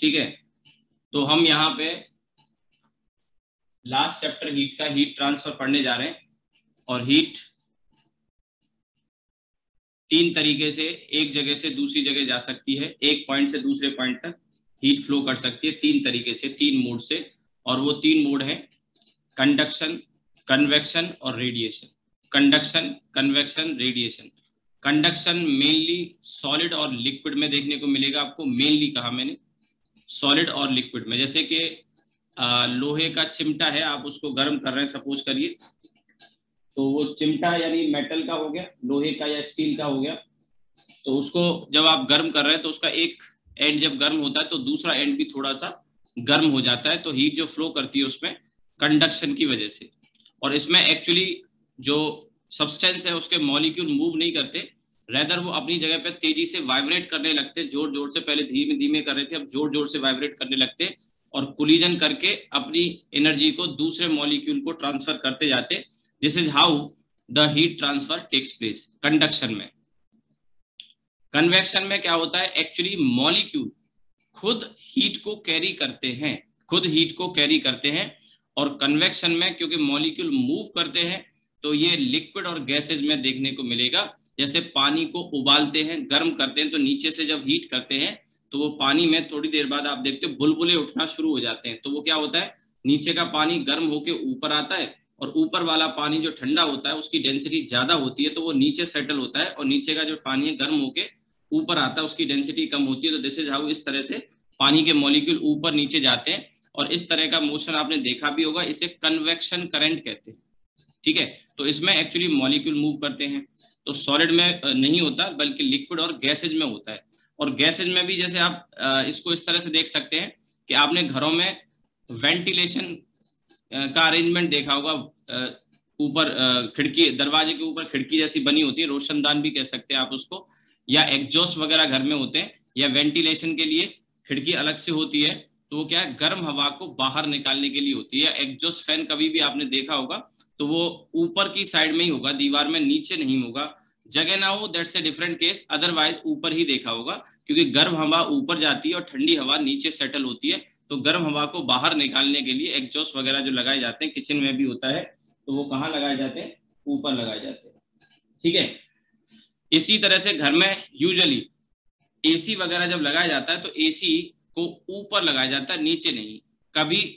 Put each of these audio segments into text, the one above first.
ठीक है, तो हम यहाँ पे लास्ट चैप्टर हीट का हीट ट्रांसफर पढ़ने जा रहे हैं। और हीट तीन तरीके से एक जगह से दूसरी जगह जा सकती है, एक पॉइंट से दूसरे पॉइंट तक हीट फ्लो कर सकती है तीन तरीके से, तीन मोड से। और वो तीन मोड है कंडक्शन, कन्वेक्शन और radiation. Conduction, convection, radiation. Conduction mainly solid और लिक्विड में देखने को मिलेगा आपको। मेनली कहा मैंने सॉलिड और लिक्विड में। जैसे कि लोहे का चिमटा है, आप उसको गर्म कर रहे हैं सपोज करिए, तो वो चिमटा यानी मेटल का हो गया, लोहे का या स्टील का हो गया। तो उसको जब आप गर्म कर रहे हैं तो उसका एक एंड जब गर्म होता है तो दूसरा एंड भी थोड़ा सा गर्म हो जाता है। तो हीट जो फ्लो करती है उसमें कंडक्शन की वजह से। और इसमें एक्चुअली जो सब्सटेंस है उसके मॉलिक्यूल मूव नहीं करते, रेदर वो अपनी जगह पे तेजी से वाइब्रेट करने लगते। जोर जोर से, पहले धीमे धीमे कर रहे थे, अब जोर जोर से वाइब्रेट करने लगते और कोलिजन करके अपनी एनर्जी को दूसरे मॉलिक्यूल को ट्रांसफर करते जाते। This is how the heat transfer takes place conduction में। कन्वेक्शन में क्या होता है, एक्चुअली मॉलिक्यूल खुद हीट को कैरी करते हैं, खुद हीट को कैरी करते हैं। और कन्वेक्शन में क्योंकि मॉलिक्यूल मूव करते हैं तो ये लिक्विड और गैसेज में देखने को मिलेगा। जैसे पानी को उबालते हैं, गर्म करते हैं, तो नीचे से जब हीट करते हैं तो वो पानी में थोड़ी देर बाद आप देखते हो बुलबुले उठना शुरू हो जाते हैं। तो वो क्या होता है, नीचे का पानी गर्म होके ऊपर आता है और ऊपर वाला पानी जो ठंडा होता है उसकी डेंसिटी ज्यादा होती है तो वो नीचे सेटल होता है, और नीचे का जो पानी है गर्म होके ऊपर आता है, उसकी डेंसिटी कम होती है। तो दिस इज हाउ, इस तरह से पानी के मॉलिक्यूल ऊपर नीचे जाते हैं। और इस तरह का मोशन आपने देखा भी होगा, इसे कन्वेक्शन करंट कहते हैं। ठीक है, तो इसमें एक्चुअली मॉलिक्यूल मूव करते हैं। तो सॉलिड में नहीं होता बल्कि लिक्विड और गैसेज में होता है। और गैसेज में भी जैसे आप इसको इस तरह से देख सकते हैं कि आपने घरों में वेंटिलेशन का अरेंजमेंट देखा होगा। ऊपर खिड़की, दरवाजे के ऊपर खिड़की जैसी बनी होती है, रोशनदान भी कह सकते हैं आप उसको, या एग्जॉस्ट वगैरह घर में होते हैं, या वेंटिलेशन के लिए खिड़की अलग से होती है। तो वो क्या है, गर्म हवा को बाहर निकालने के लिए होती है। एग्जॉस्ट फैन कभी भी आपने देखा होगा तो वो ऊपर की साइड में ही होगा, दीवार में नीचे नहीं होगा। जगह ना हो that's a different case, otherwise ऊपर ही देखा होगा, क्योंकि गर्म हवा ऊपर जाती है और ठंडी हवा नीचे सेटल होती है। तो गर्म हवा को बाहर निकालने के लिए एग्जॉस्ट वगैरह जो लगाए जाते हैं, किचन में भी होता है, तो वो कहाँ लगाए जाते हैं, ऊपर लगाए जाते हैं। ठीक है, इसी तरह से घर में यूजुअली एसी वगैरह जब लगाया जाता है तो एसी को ऊपर लगाया जाता है, नीचे नहीं। कभी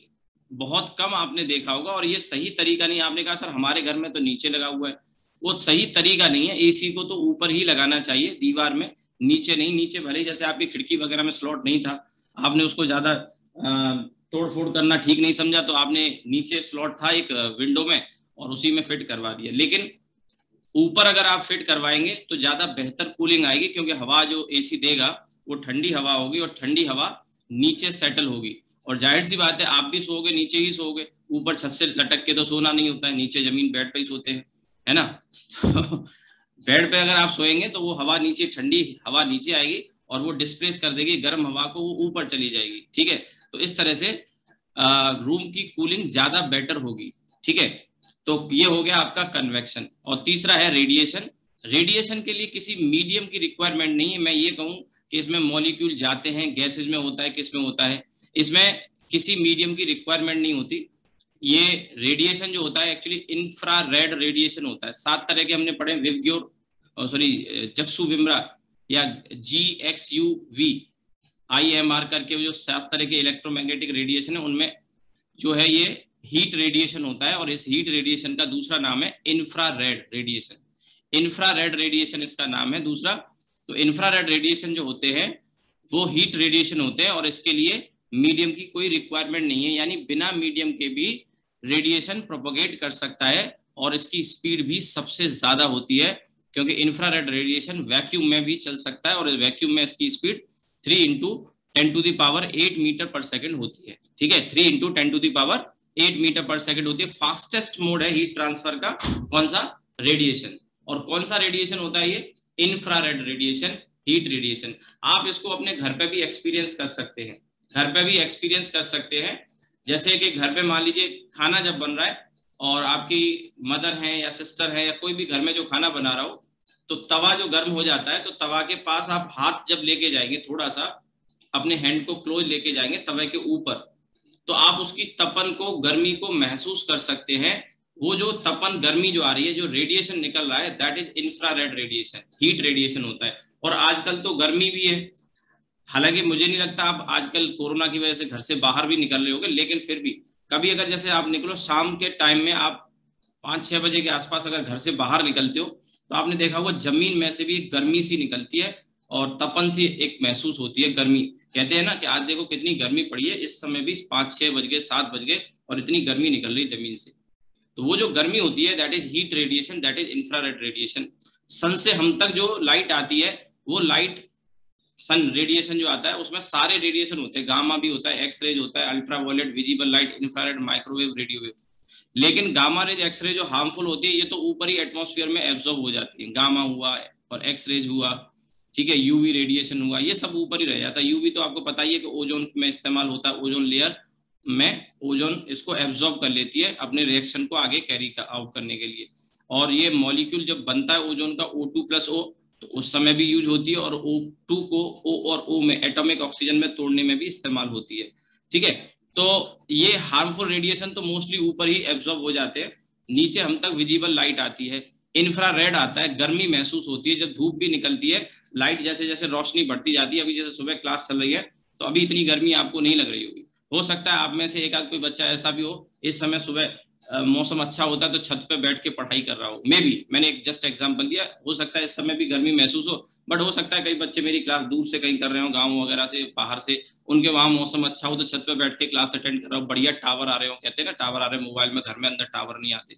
बहुत कम आपने देखा होगा, और ये सही तरीका नहीं। आपने कहा सर हमारे घर में तो नीचे लगा हुआ है, वो सही तरीका नहीं है। एसी को तो ऊपर ही लगाना चाहिए दीवार में, नीचे नहीं। नीचे भले जैसे आपकी खिड़की वगैरह में स्लॉट नहीं था, आपने उसको ज्यादा तोड़ फोड़ करना ठीक नहीं समझा, तो आपने नीचे स्लॉट था एक विंडो में और उसी में फिट करवा दिया। लेकिन ऊपर अगर आप फिट करवाएंगे तो ज्यादा बेहतर कूलिंग आएगी, क्योंकि हवा जो एसी देगा वो ठंडी हवा होगी और ठंडी हवा नीचे सेटल होगी। और जाहिर सी बात है आप भी सोओगे नीचे ही सोओगे, ऊपर छत से लटक के तो सोना नहीं होता है, नीचे जमीन बेड पे ही सोते हैं, है ना। तो बेड पे अगर आप सोएंगे तो वो हवा नीचे, ठंडी हवा नीचे आएगी और वो डिस्प्लेस कर देगी गर्म हवा को, वो ऊपर चली जाएगी। ठीक है, तो इस तरह से रूम की कूलिंग ज्यादा बेटर होगी। ठीक है, तो ये हो गया आपका कन्वेक्शन। और तीसरा है रेडिएशन। रेडिएशन के लिए किसी मीडियम की रिक्वायरमेंट नहीं है। मैं ये कहूं कि इसमें मॉलिक्यूल जाते हैं, गैसेज में होता है, किस में होता है, इसमें किसी मीडियम की रिक्वायरमेंट नहीं होती। ये रेडिएशन जो होता है एक्चुअली इंफ्रारेड रेडिएशन होता है। 7 तरह के हमने पढ़े, विवग्योर, जक्सुविम्रा या GXUV, IMR करके जो 7 तरह के इलेक्ट्रोमैग्नेटिक रेडिएशन है, उनमें जो है ये हीट रेडिएशन होता है। और इस हीट रेडिएशन का दूसरा नाम है इंफ्रारेड रेडिएशन। इंफ्रारेड रेडिएशन इसका नाम है दूसरा। तो इंफ्रारेड रेडिएशन जो होते हैं वो हीट रेडिएशन होते हैं, और इसके लिए मीडियम की कोई रिक्वायरमेंट नहीं है, यानी बिना मीडियम के भी रेडिएशन प्रोपोगेट कर सकता है। और इसकी स्पीड भी सबसे ज्यादा होती है, क्योंकि इंफ्रारेड रेडिएशन वैक्यूम में भी चल सकता है, और वैक्यूम में इसकी स्पीड 3 × 10⁸ मीटर पर सेकेंड होती है। ठीक है, 3 × 10⁸ मीटर पर सेकेंड होती है। फास्टेस्ट मोड है हीट ट्रांसफर का कौन सा, रेडिएशन। और कौन सा रेडिएशन होता है ये, इंफ्रारेड रेडिएशन, हीट रेडिएशन। आप इसको अपने घर पे भी एक्सपीरियंस कर सकते हैं, घर पे भी एक्सपीरियंस कर सकते हैं। जैसे कि घर पे मान लीजिए खाना जब बन रहा है और आपकी मदर है या सिस्टर है या कोई भी घर में जो खाना बना रहा हो, तो तवा जो गर्म हो जाता है तो तवा के पास आप हाथ जब लेके जाएंगे थोड़ा सा, अपने हैंड को क्लोज लेके जाएंगे तवे के ऊपर, तो आप उसकी तपन को, गर्मी को महसूस कर सकते हैं। वो जो तपन गर्मी जो आ रही है, जो रेडिएशन निकल रहा है, that is infrared radiation, heat radiation होता है। और आजकल तो गर्मी भी है, हालांकि मुझे नहीं लगता आप आजकल कोरोना की वजह से घर से बाहर भी निकल रहे होंगे, लेकिन फिर भी कभी अगर जैसे आप निकलो शाम के टाइम में, आप 5-6 बजे के आसपास अगर घर से बाहर निकलते हो, तो आपने देखा होगा जमीन में से भी एक गर्मी सी निकलती है और तपन सी एक महसूस होती है गर्मी। कहते हैं ना कि आज देखो कितनी गर्मी पड़ी है, इस समय भी 5-6 बज गए, 7 बज गए और इतनी गर्मी निकल रही जमीन से। तो वो जो गर्मी होती है that is heat radiation, that is infrared radiation. Sun से हम तक जो लाइट आती है, वो लाइट, सन रेडिएशन जो आता है उसमें सारे रेडिएशन होते हैं, गामा भी होता है, एक्स रेज होता है, ultraviolet, visible light, infrared, microwave, radio wave. लेकिन गामा रेज, एक्स रे जो हार्मफुल होती है, ये तो ऊपर ही एटमॉस्फेयर में एब्जॉर्ब हो जाती है। गामा हुआ और एक्स रेज हुआ, ठीक है, यूवी रेडिएशन हुआ, ये सब ऊपर ही रह जाता है। यूवी तो आपको पता ही है कि ओजोन में इस्तेमाल होता है, ओजोन लेयर में ओजोन इसको एब्जॉर्ब कर लेती है अपने रिएक्शन को आगे कैरी आउट करने के लिए। और ये मॉलिक्यूल जब बनता है ओजोन का O2+O, तो उस समय भी यूज होती है, और O2 को O और O में एटॉमिक ऑक्सीजन में तोड़ने में भी इस्तेमाल होती है, ठीक है। तो ये हार्मफुल रेडिएशन तो मोस्टली ऊपर ही एब्जॉर्ब हो जाते हैं, नीचे हम तक विजिबल लाइट आती है। इंफ्रारेड आता है, गर्मी महसूस होती है जब धूप भी निकलती है, लाइट जैसे जैसे रोशनी बढ़ती जाती है। अभी जैसे सुबह क्लास चल रही है तो अभी इतनी गर्मी आपको नहीं लग रही होगी, हो सकता है आप में से एक आध कोई बच्चा ऐसा भी हो इस समय सुबह मौसम अच्छा होता है तो छत पे बैठ के पढ़ाई कर रहा हो, मे भी, मैंने एक जस्ट एग्जांपल दिया, हो सकता है इस समय भी गर्मी महसूस हो, बट हो सकता है कई बच्चे मेरी क्लास दूर से कहीं कर रहे हो, गाँव वगैरह से, बाहर से, उनके वहां मौसम अच्छा हो तो छत पे बैठ के क्लास अटेंड कर रहा हो, बढ़िया टावर आ रहे हो, कहते हैं ना टावर आ रहे हैं मोबाइल में, घर में अंदर टावर नहीं आते,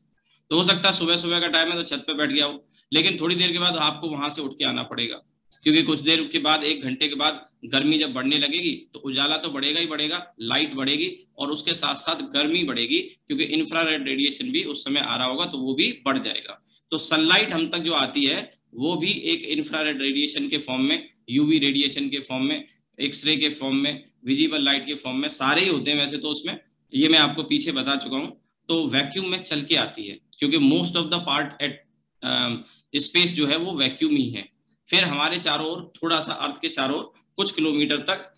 तो हो सकता है सुबह सुबह का टाइम है तो छत पे बैठ गया हो, लेकिन थोड़ी देर के बाद आपको वहां से उठ के आना पड़ेगा, क्योंकि कुछ देर के बाद, 1 घंटे के बाद गर्मी जब बढ़ने लगेगी तो उजाला तो बढ़ेगा ही बढ़ेगा, लाइट बढ़ेगी और उसके साथ साथ गर्मी बढ़ेगी, क्योंकि इंफ्रारेड रेडिएशन भी उस समय आ रहा होगा तो वो भी बढ़ जाएगा। तो सनलाइट हम तक जो आती है वो भी एक इंफ्रारेड रेडिएशन के फॉर्म में, यूवी रेडिएशन के फॉर्म में, एक्सरे के फॉर्म में, विजिबल लाइट के फॉर्म में, सारे ही होते हैं वैसे तो उसमें, ये मैं आपको पीछे बता चुका हूँ। तो वैक्यूम में चल के आती है, क्योंकि most of the part at space जो है वो वैक्यूम ही है। फिर हमारे चारों ओर, थोड़ा सा अर्थ के चारों ओर कुछ किलोमीटर तक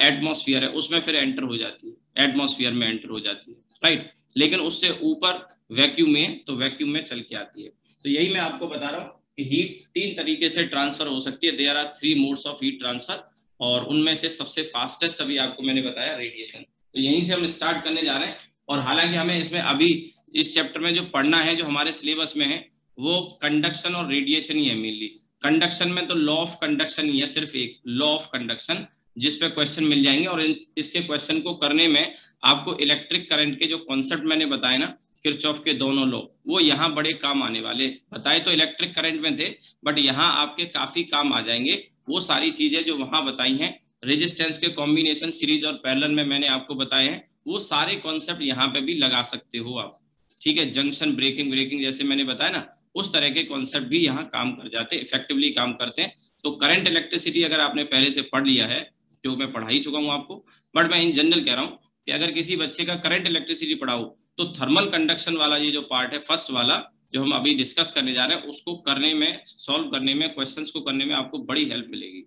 एटमॉस्फेयर है, उसमें फिर एंटर हो जाती है, एटमॉस्फेयर में एंटर हो जाती है, राइट। लेकिन उससे ऊपर वैक्यूम में, तो वैक्यूम में चल के आती है। तो यही मैं आपको बता रहा हूँ कि हीट 3 तरीके से ट्रांसफर हो सकती है, there are 3 modes of heat transfer, और उनमें से सबसे फास्टेस्ट अभी आपको मैंने बताया रेडिएशन। तो यहीं से हम स्टार्ट करने जा रहे हैं, और हालांकि हमें इसमें अभी इस चैप्टर में जो पढ़ना है, जो हमारे सिलेबस में है, वो कंडक्शन और रेडिएशन ही है मेनली। कंडक्शन में तो लॉ ऑफ कंडक्शन ही है, सिर्फ एक लॉ ऑफ कंडक्शन, जिस पे क्वेश्चन मिल जाएंगे, और इसके क्वेश्चन को करने में आपको इलेक्ट्रिक करंट के जो कॉन्सेप्ट मैंने बताए ना, किरचॉफ के दोनों लॉ, वो यहाँ बड़े काम आने वाले। बताए तो इलेक्ट्रिक करंट में थे, बट यहाँ आपके काफी काम आ जाएंगे वो सारी चीजें जो वहां बताई हैं। रेजिस्टेंस के कॉम्बिनेशन, सीरीज और पैरेलल में मैंने आपको बताए हैं, वो सारे कॉन्सेप्ट यहाँ पे भी लगा सकते हो आप, ठीक है। जंक्शन, ब्रेकिंग जैसे मैंने बताया ना, उस तरह के कॉन्सेप्ट भी यहाँ काम कर जाते हैं, इफेक्टिवली काम करते हैं। तो करंट इलेक्ट्रिसिटी अगर आपने पहले से पढ़ लिया है, जो मैं पढ़ा ही चुका हूँ आपको, बट मैं इन जनरल कह रहा हूँ कि अगर किसी बच्चे का करंट इलेक्ट्रिसिटी पढ़ाओ तो थर्मल कंडक्शन वाला ये जो पार्ट है, फर्स्ट वाला जो हम अभी डिस्कस करने जा रहे हैं, उसको करने में, सॉल्व करने में, क्वेश्चंस को करने में आपको बड़ी हेल्प मिलेगी,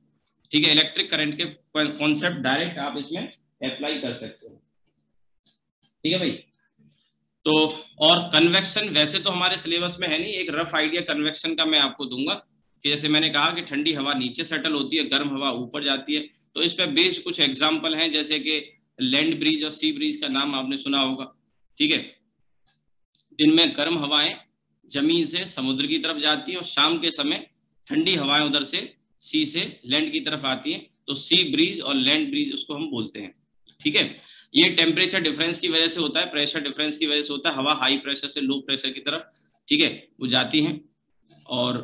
ठीक है। इलेक्ट्रिक करंट के कॉन्सेप्ट डायरेक्ट आप इसमें अप्लाई कर सकते हो, ठीक है भाई। तो और कन्वेक्शन वैसे तो हमारे सिलेबस में है नहीं, एक रफ आइडिया कन्वेक्शन का मैं आपको दूंगा कि जैसे मैंने कहा कि ठंडी हवा नीचे सेटल होती है, गर्म हवा ऊपर जाती है। तो इस पे बेस्ड कुछ एग्जांपल हैं, जैसे कि लैंड ब्रीज और सी ब्रीज का नाम आपने सुना होगा, ठीक है। दिन में गर्म हवाएं जमीन से समुद्र की तरफ जाती हैं और शाम के समय ठंडी हवाएं उधर से सी से लैंड की तरफ आती हैं, तो सी ब्रीज और लैंड ब्रीज उसको हम बोलते हैं, ठीक है। ये टेम्परेचर डिफरेंस की वजह से होता है, प्रेशर डिफरेंस की वजह से होता है, हवा हाई प्रेशर से लो प्रेशर की तरफ, ठीक है, वो जाती हैं। और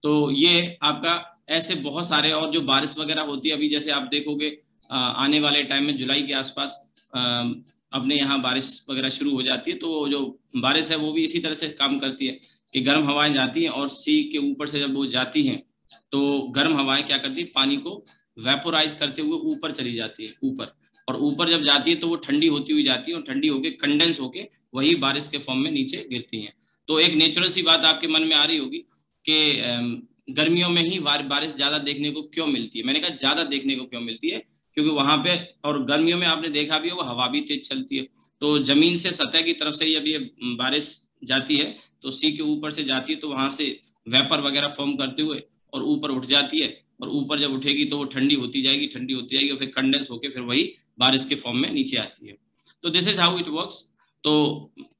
तो ये आपका ऐसे बहुत सारे, और जो बारिश वगैरह होती है, अभी जैसे आप देखोगे आने वाले टाइम में जुलाई के आसपास अपने यहाँ बारिश वगैरह शुरू हो जाती है, तो जो बारिश है वो भी इसी तरह से काम करती है कि गर्म हवाएं जाती हैं और सी के ऊपर से जब वो जाती हैं तो गर्म हवाएं क्या करती है, पानी को वेपोराइज करते हुए ऊपर चली जाती है ऊपर, और ऊपर जब जाती है तो वो ठंडी होती हुई जाती है, और ठंडी होके कंडेंस होके वही बारिश के फॉर्म में नीचे गिरती हैं। तो एक नेचुरल सी बात आपके मन में आ रही होगी कि गर्मियों में ही बारिश ज्यादा देखने को क्यों मिलती है? मैंने कहा ज्यादा देखने को क्यों मिलती है, क्योंकि वहां पे, और गर्मियों में आपने देखा भी होगा हवा भी तेज चलती है, तो जमीन से सतह की तरफ से जब ये बारिश जाती है तो सी के ऊपर से जाती है, तो वहां से वेपर वगैरह फॉर्म करते हुए और ऊपर उठ जाती है, और ऊपर जब उठेगी तो वो ठंडी होती जाएगी, ठंडी होती जाएगी, और फिर कंडेंस होकर फिर वही बारिश के फॉर्म में नीचे आती है। तो this is how it works. तो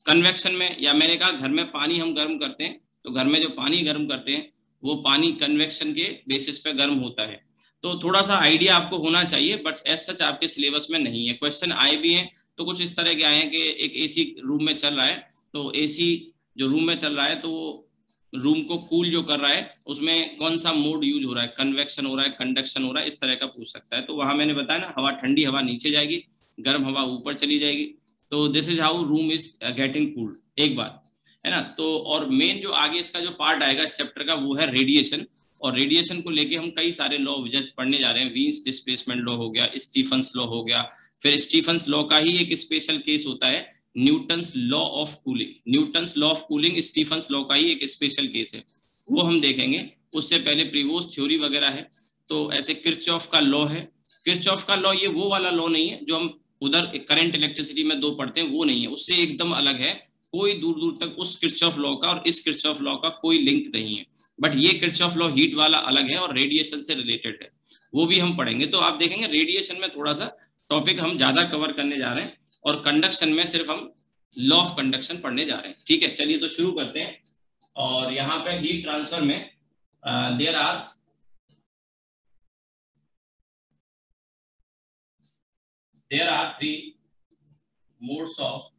कन्वेक्शन में, या मैंने कहा घर में पानी हम गर्म करते हैं, तो घर में जो पानी गर्म करते हैं वो पानी कन्वेक्शन के बेसिस पे गर्म होता है। तो थोड़ा सा आइडिया आपको होना चाहिए, बट एज सच आपके सिलेबस में नहीं है। क्वेश्चन आए भी हैं तो कुछ इस तरह के आए हैं कि एक एसी रूम में चल रहा है, तो एसी जो रूम में चल रहा है तो वो रूम को कूल जो कर रहा है उसमें कौन सा मोड यूज हो रहा है, कन्वेक्शन हो रहा है, कंडक्शन हो रहा है, इस तरह का पूछ सकता है। तो वहां मैंने बताया ना, हवा ठंडी हवा नीचे जाएगी, गर्म हवा ऊपर चली जाएगी। तो this is how room is getting cooled, एक बात है ना। तो और मेन जो आगे इसका जो पार्ट आएगा इस चैप्टर का वो है रेडिएशन, और रेडिएशन को लेके हम कई सारे लॉ जैसे पढ़ने जा रहे हैं। वीन्स डिस्प्लेसमेंट लॉ हो गया, स्टीफन्स लॉ हो गया, फिर स्टीफन्स लॉ का ही एक स्पेशल केस होता है Newton's law of cooling. Newton's law of cooling Stefan's law का ही एक स्पेशल केस है, वो हम देखेंगे। उससे पहले प्रीवोस्ट थ्योरी वगैरह है। तो ऐसे किरचॉफ का लॉ है। किरचॉफ का लॉ ये वो वाला लॉ नहीं है जो हम उधर करंट इलेक्ट्रिसिटी में दो पढ़ते हैं, वो नहीं है, उससे एकदम अलग है। कोई दूर दूर तक उस किरचॉफ लॉ का और इस किरचॉफ लॉ का कोई लिंक नहीं है। बट ये किरचॉफ लॉ हीट वाला अलग है और रेडिएशन से रिलेटेड है, वो भी हम पढ़ेंगे। तो आप देखेंगे रेडिएशन में थोड़ा सा टॉपिक हम ज्यादा कवर करने जा रहे हैं, और कंडक्शन में सिर्फ हम लॉ ऑफ कंडक्शन पढ़ने जा रहे हैं। ठीक है, चलिए तो शुरू करते हैं। और यहाँ पे हीट ट्रांसफर में there are three modes of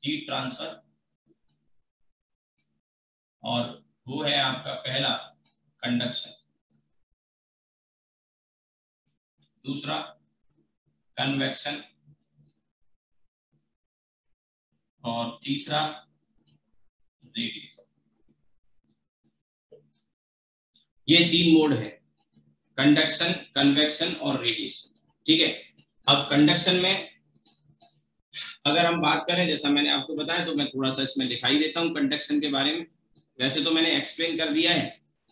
heat transfer, और वो है आपका पहला कंडक्शन, दूसरा कन्वेक्शन, और तीसरा रेडिएशन। ये तीन मोड है, कंडक्शन, कन्वेक्शन और रेडिएशन। ठीक है, अब कंडक्शन में अगर हम बात करें, जैसा मैंने आपको बताया, तो मैं थोड़ा सा इसमें दिखाई देता हूँ कंडक्शन के बारे में। वैसे तो मैंने एक्सप्लेन कर दिया है,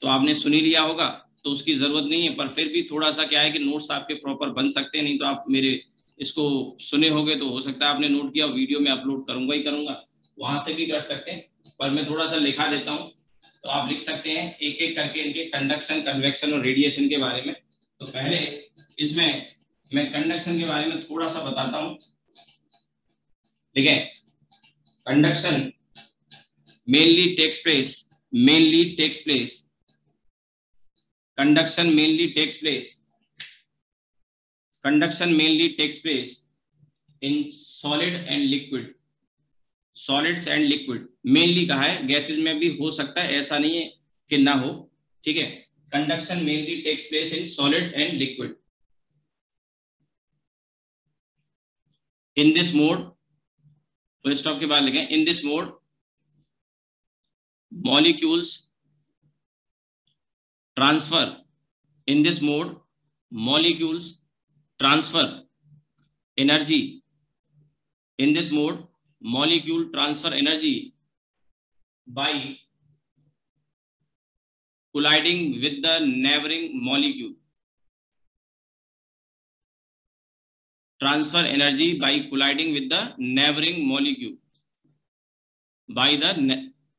तो आपने सुन ही लिया होगा, तो उसकी जरूरत नहीं है, पर फिर भी थोड़ा सा क्या है कि नोट्स आपके प्रॉपर बन सकते हैं। नहीं तो आप मेरे इसको सुने होंगे तो हो सकता है आपने नोट किया, वीडियो में अपलोड करूंगा ही करूंगा, वहां से भी कर सकते हैं, पर मैं थोड़ा सा लिखा देता हूँ। तो आप लिख सकते हैं एक एक करके इनके कंडक्शन, कन्वेक्शन और रेडिएशन के बारे में। तो पहले इसमें मैं कंडक्शन के बारे में थोड़ा सा बताता हूँ। ठीक है, conduction mainly takes place conduction mainly takes place in solid and liquid, solids and liquid. Mainly कहा है, गैसेज में भी हो सकता है, ऐसा नहीं है कि ना हो। ठीक है, conduction mainly takes place in solid and liquid. In this mode, तो स्टॉप के बाद लिखें in this mode molecules transfer, in this mode molecules transfer energy, in this mode molecule transfer energy by colliding with the neighboring molecule, transfer energy by colliding with the neighboring molecule, by the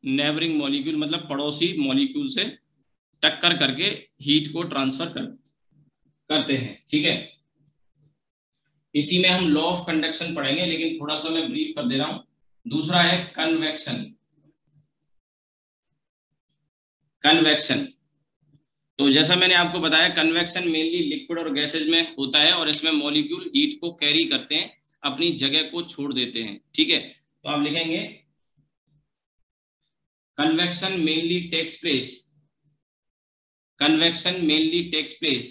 neighboring molecule मतलब पड़ोसी molecule से टक्कर करके heat को transfer करते हैं। ठीक है, इसी में हम लॉ ऑफ कंडक्शन पढ़ेंगे, लेकिन थोड़ा सा मैं ब्रीफ कर दे रहा हूं। दूसरा है कन्वेक्शन। कन्वेक्शन, तो जैसा मैंने आपको बताया, कन्वेक्शन मेनली लिक्विड और गैसेज में होता है, और इसमें मॉलिक्यूल हीट को कैरी करते हैं, अपनी जगह को छोड़ देते हैं। ठीक है, तो आप लिखेंगे convection mainly takes place, convection mainly takes place,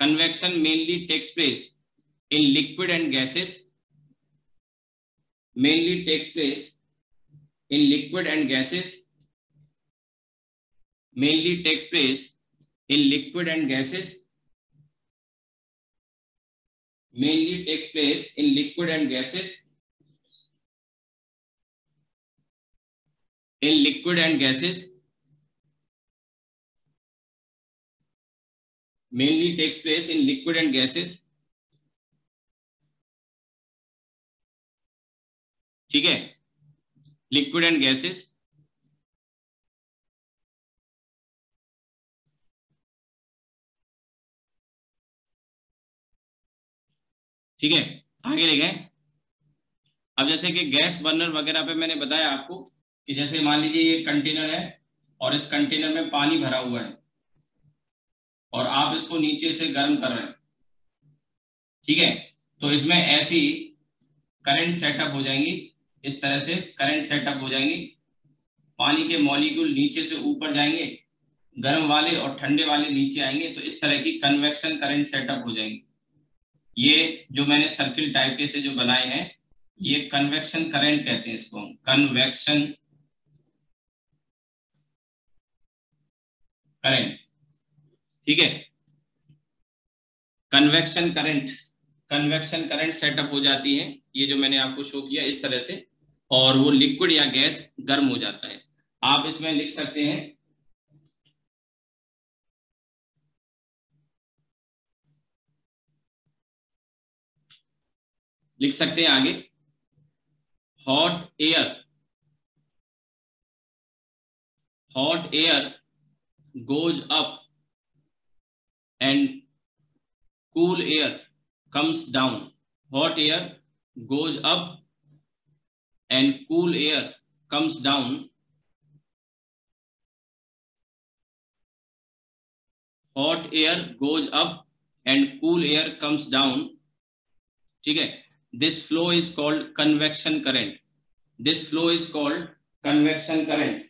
convection mainly takes place in liquid and gases, mainly takes place in liquid and gases, mainly takes place in liquid and gases, mainly takes place in liquid and gases, in liquid and gases mainly takes place in liquid and gases, ठीक है, liquid and gases, ठीक है। आगे लिखें। अब जैसे कि gas burner वगैरह पे मैंने बताया आपको कि जैसे मान लीजिए ये कंटेनर है और इस कंटेनर में पानी भरा हुआ है और आप इसको नीचे से गर्म कर रहे हैं, ठीक है, तो इसमें ऐसी करंट सेटअप हो जाएंगी, इस तरह से करंट सेटअप हो जाएंगी, पानी के मॉलिक्यूल नीचे से ऊपर जाएंगे, गर्म वाले और ठंडे वाले नीचे आएंगे, तो इस तरह की कन्वेक्शन करंट सेटअप हो जाएंगे। ये जो मैंने सर्किल टाइप के से जो बनाए हैं ये कन्वेक्शन करंट कहते हैं, इसको कन्वेक्शन करंट, ठीक है। कन्वेक्शन करंट सेटअप हो जाती है, ये जो मैंने आपको शो किया इस तरह से, और वो लिक्विड या गैस गर्म हो जाता है। आप इसमें लिख सकते हैं आगे, hot air goes up and cool air comes down. Hot air goes up and cool air comes down. Hot air goes up and cool air comes down, ठीक है। This flow is called convection current. This flow is called convection current.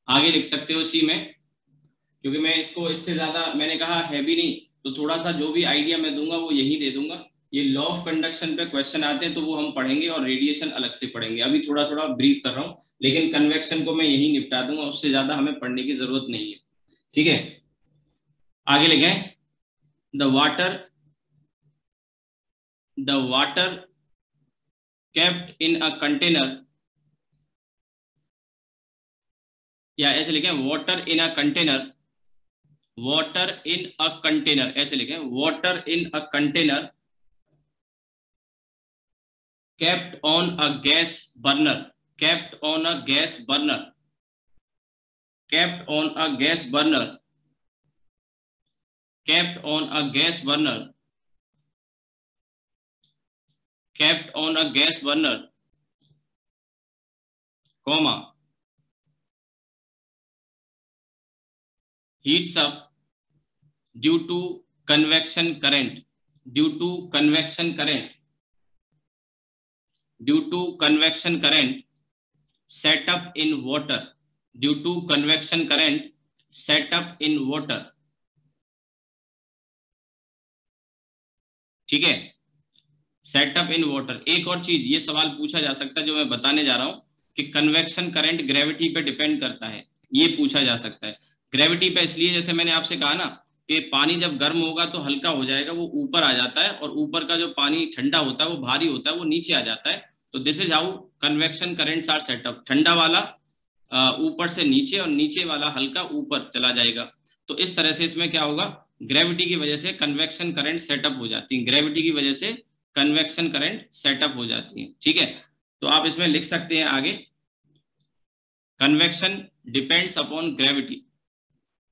आगे लिख सकते हो सी में, क्योंकि मैं इसको इससे ज्यादा मैंने कहा हैवी नहीं, तो थोड़ा सा जो भी आइडिया मैं दूंगा वो यही दे दूंगा। ये लॉ ऑफ कंडक्शन पे क्वेश्चन आते हैं तो वो हम पढ़ेंगे और रेडिएशन अलग से पढ़ेंगे, अभी थोड़ा थोड़ा ब्रीफ कर रहा हूँ, लेकिन कन्वेक्शन को मैं यही निपटा दूंगा, उससे ज्यादा हमें पढ़ने की जरूरत नहीं है, ठीक है। आगे लिखें, the water kept in a container, या ऐसे लिखें वाटर इन अ कंटेनर, ऐसे लिखें water in a container kept on a gas burner, kept on a gas burner, kept on a gas burner, kept on a gas burner, kept on a gas burner, comma, heats up due to convection current, due to convection current, due to convection current set up in water, due to convection current set up in water, ठीक है, setup in water. एक और चीज ये सवाल पूछा जा सकता है जो मैं बताने जा रहा हूं कि कन्वेक्शन करंट ग्रेविटी पे डिपेंड करता है, ये पूछा जा सकता है। ग्रेविटी पे इसलिए जैसे मैंने आपसे कहा ना कि पानी जब गर्म होगा तो हल्का हो जाएगा, वो ऊपर आ जाता है, और ऊपर का जो पानी ठंडा होता है वो भारी होता है, वो नीचे आ जाता है। तो this is how convection currents are set up, ठंडा वाला ऊपर से नीचे और नीचे वाला हल्का ऊपर चला जाएगा। तो इस तरह से इसमें क्या होगा, ग्रेविटी की वजह से कन्वेक्शन करंट सेटअप हो जाती है, ग्रेविटी की वजह से कन्वेक्शन करंट सेटअप हो जाती है, ठीक है। तो आप इसमें लिख सकते हैं आगे, convection depends upon gravity,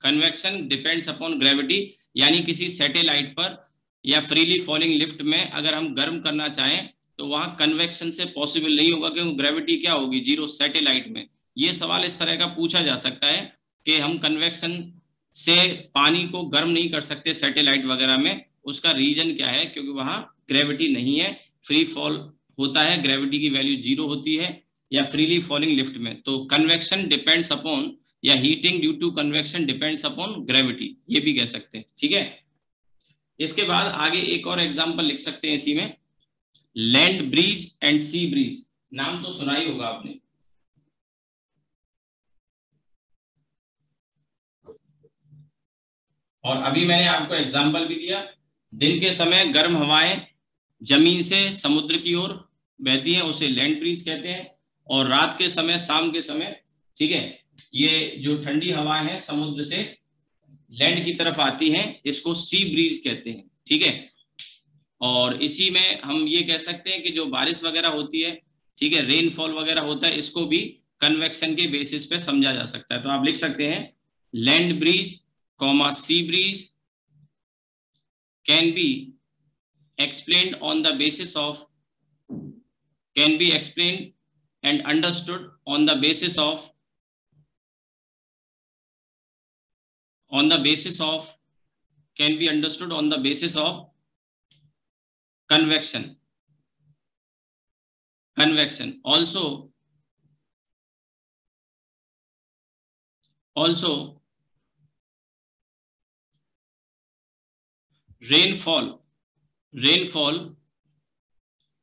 convection depends upon gravity, यानी किसी सैटेलाइट पर या फ्रीली फॉलिंग लिफ्ट में अगर हम गर्म करना चाहें तो वहां कन्वेक्शन से पॉसिबल नहीं होगा, क्योंकि ग्रेविटी क्या होगी, जीरो सैटेलाइट में। ये सवाल इस तरह का पूछा जा सकता है कि हम कन्वेक्शन से पानी को गर्म नहीं कर सकते सैटेलाइट वगैरह में, उसका रीजन क्या है, क्योंकि वहां ग्रेविटी नहीं है, फ्री फॉल होता है, ग्रेविटी की वैल्यू जीरो होती है, या फ्रीली फॉलिंग लिफ्ट में। तो कन्वेक्शन डिपेंड्स अपॉन, या heating due to convection depends upon gravity, ये भी कह सकते हैं, ठीक है। इसके बाद आगे एक और एग्जांपल लिख सकते हैं इसी में, land breeze and sea breeze, नाम तो सुना ही होगा आपने। और अभी मैंने आपको एग्जाम्पल भी दिया, दिन के समय गर्म हवाएं जमीन से समुद्र की ओर बहती हैं, उसे लैंड ब्रीज कहते हैं। और रात के समय, शाम के समय, ठीक है, ये जो ठंडी हवाएं हैं समुद्र से लैंड की तरफ आती हैं, इसको सी ब्रीज कहते हैं, ठीक है। और इसी में हम ये कह सकते हैं कि जो बारिश वगैरह होती है, ठीक है, रेनफॉल वगैरह होता है, इसको भी कन्वेक्शन के बेसिस पे समझा जा सकता है। तो आप लिख सकते हैं land breeze comma sea breeze can be explained on the basis of can be explained and understood on the basis of can be understood on the basis of convection also rainfall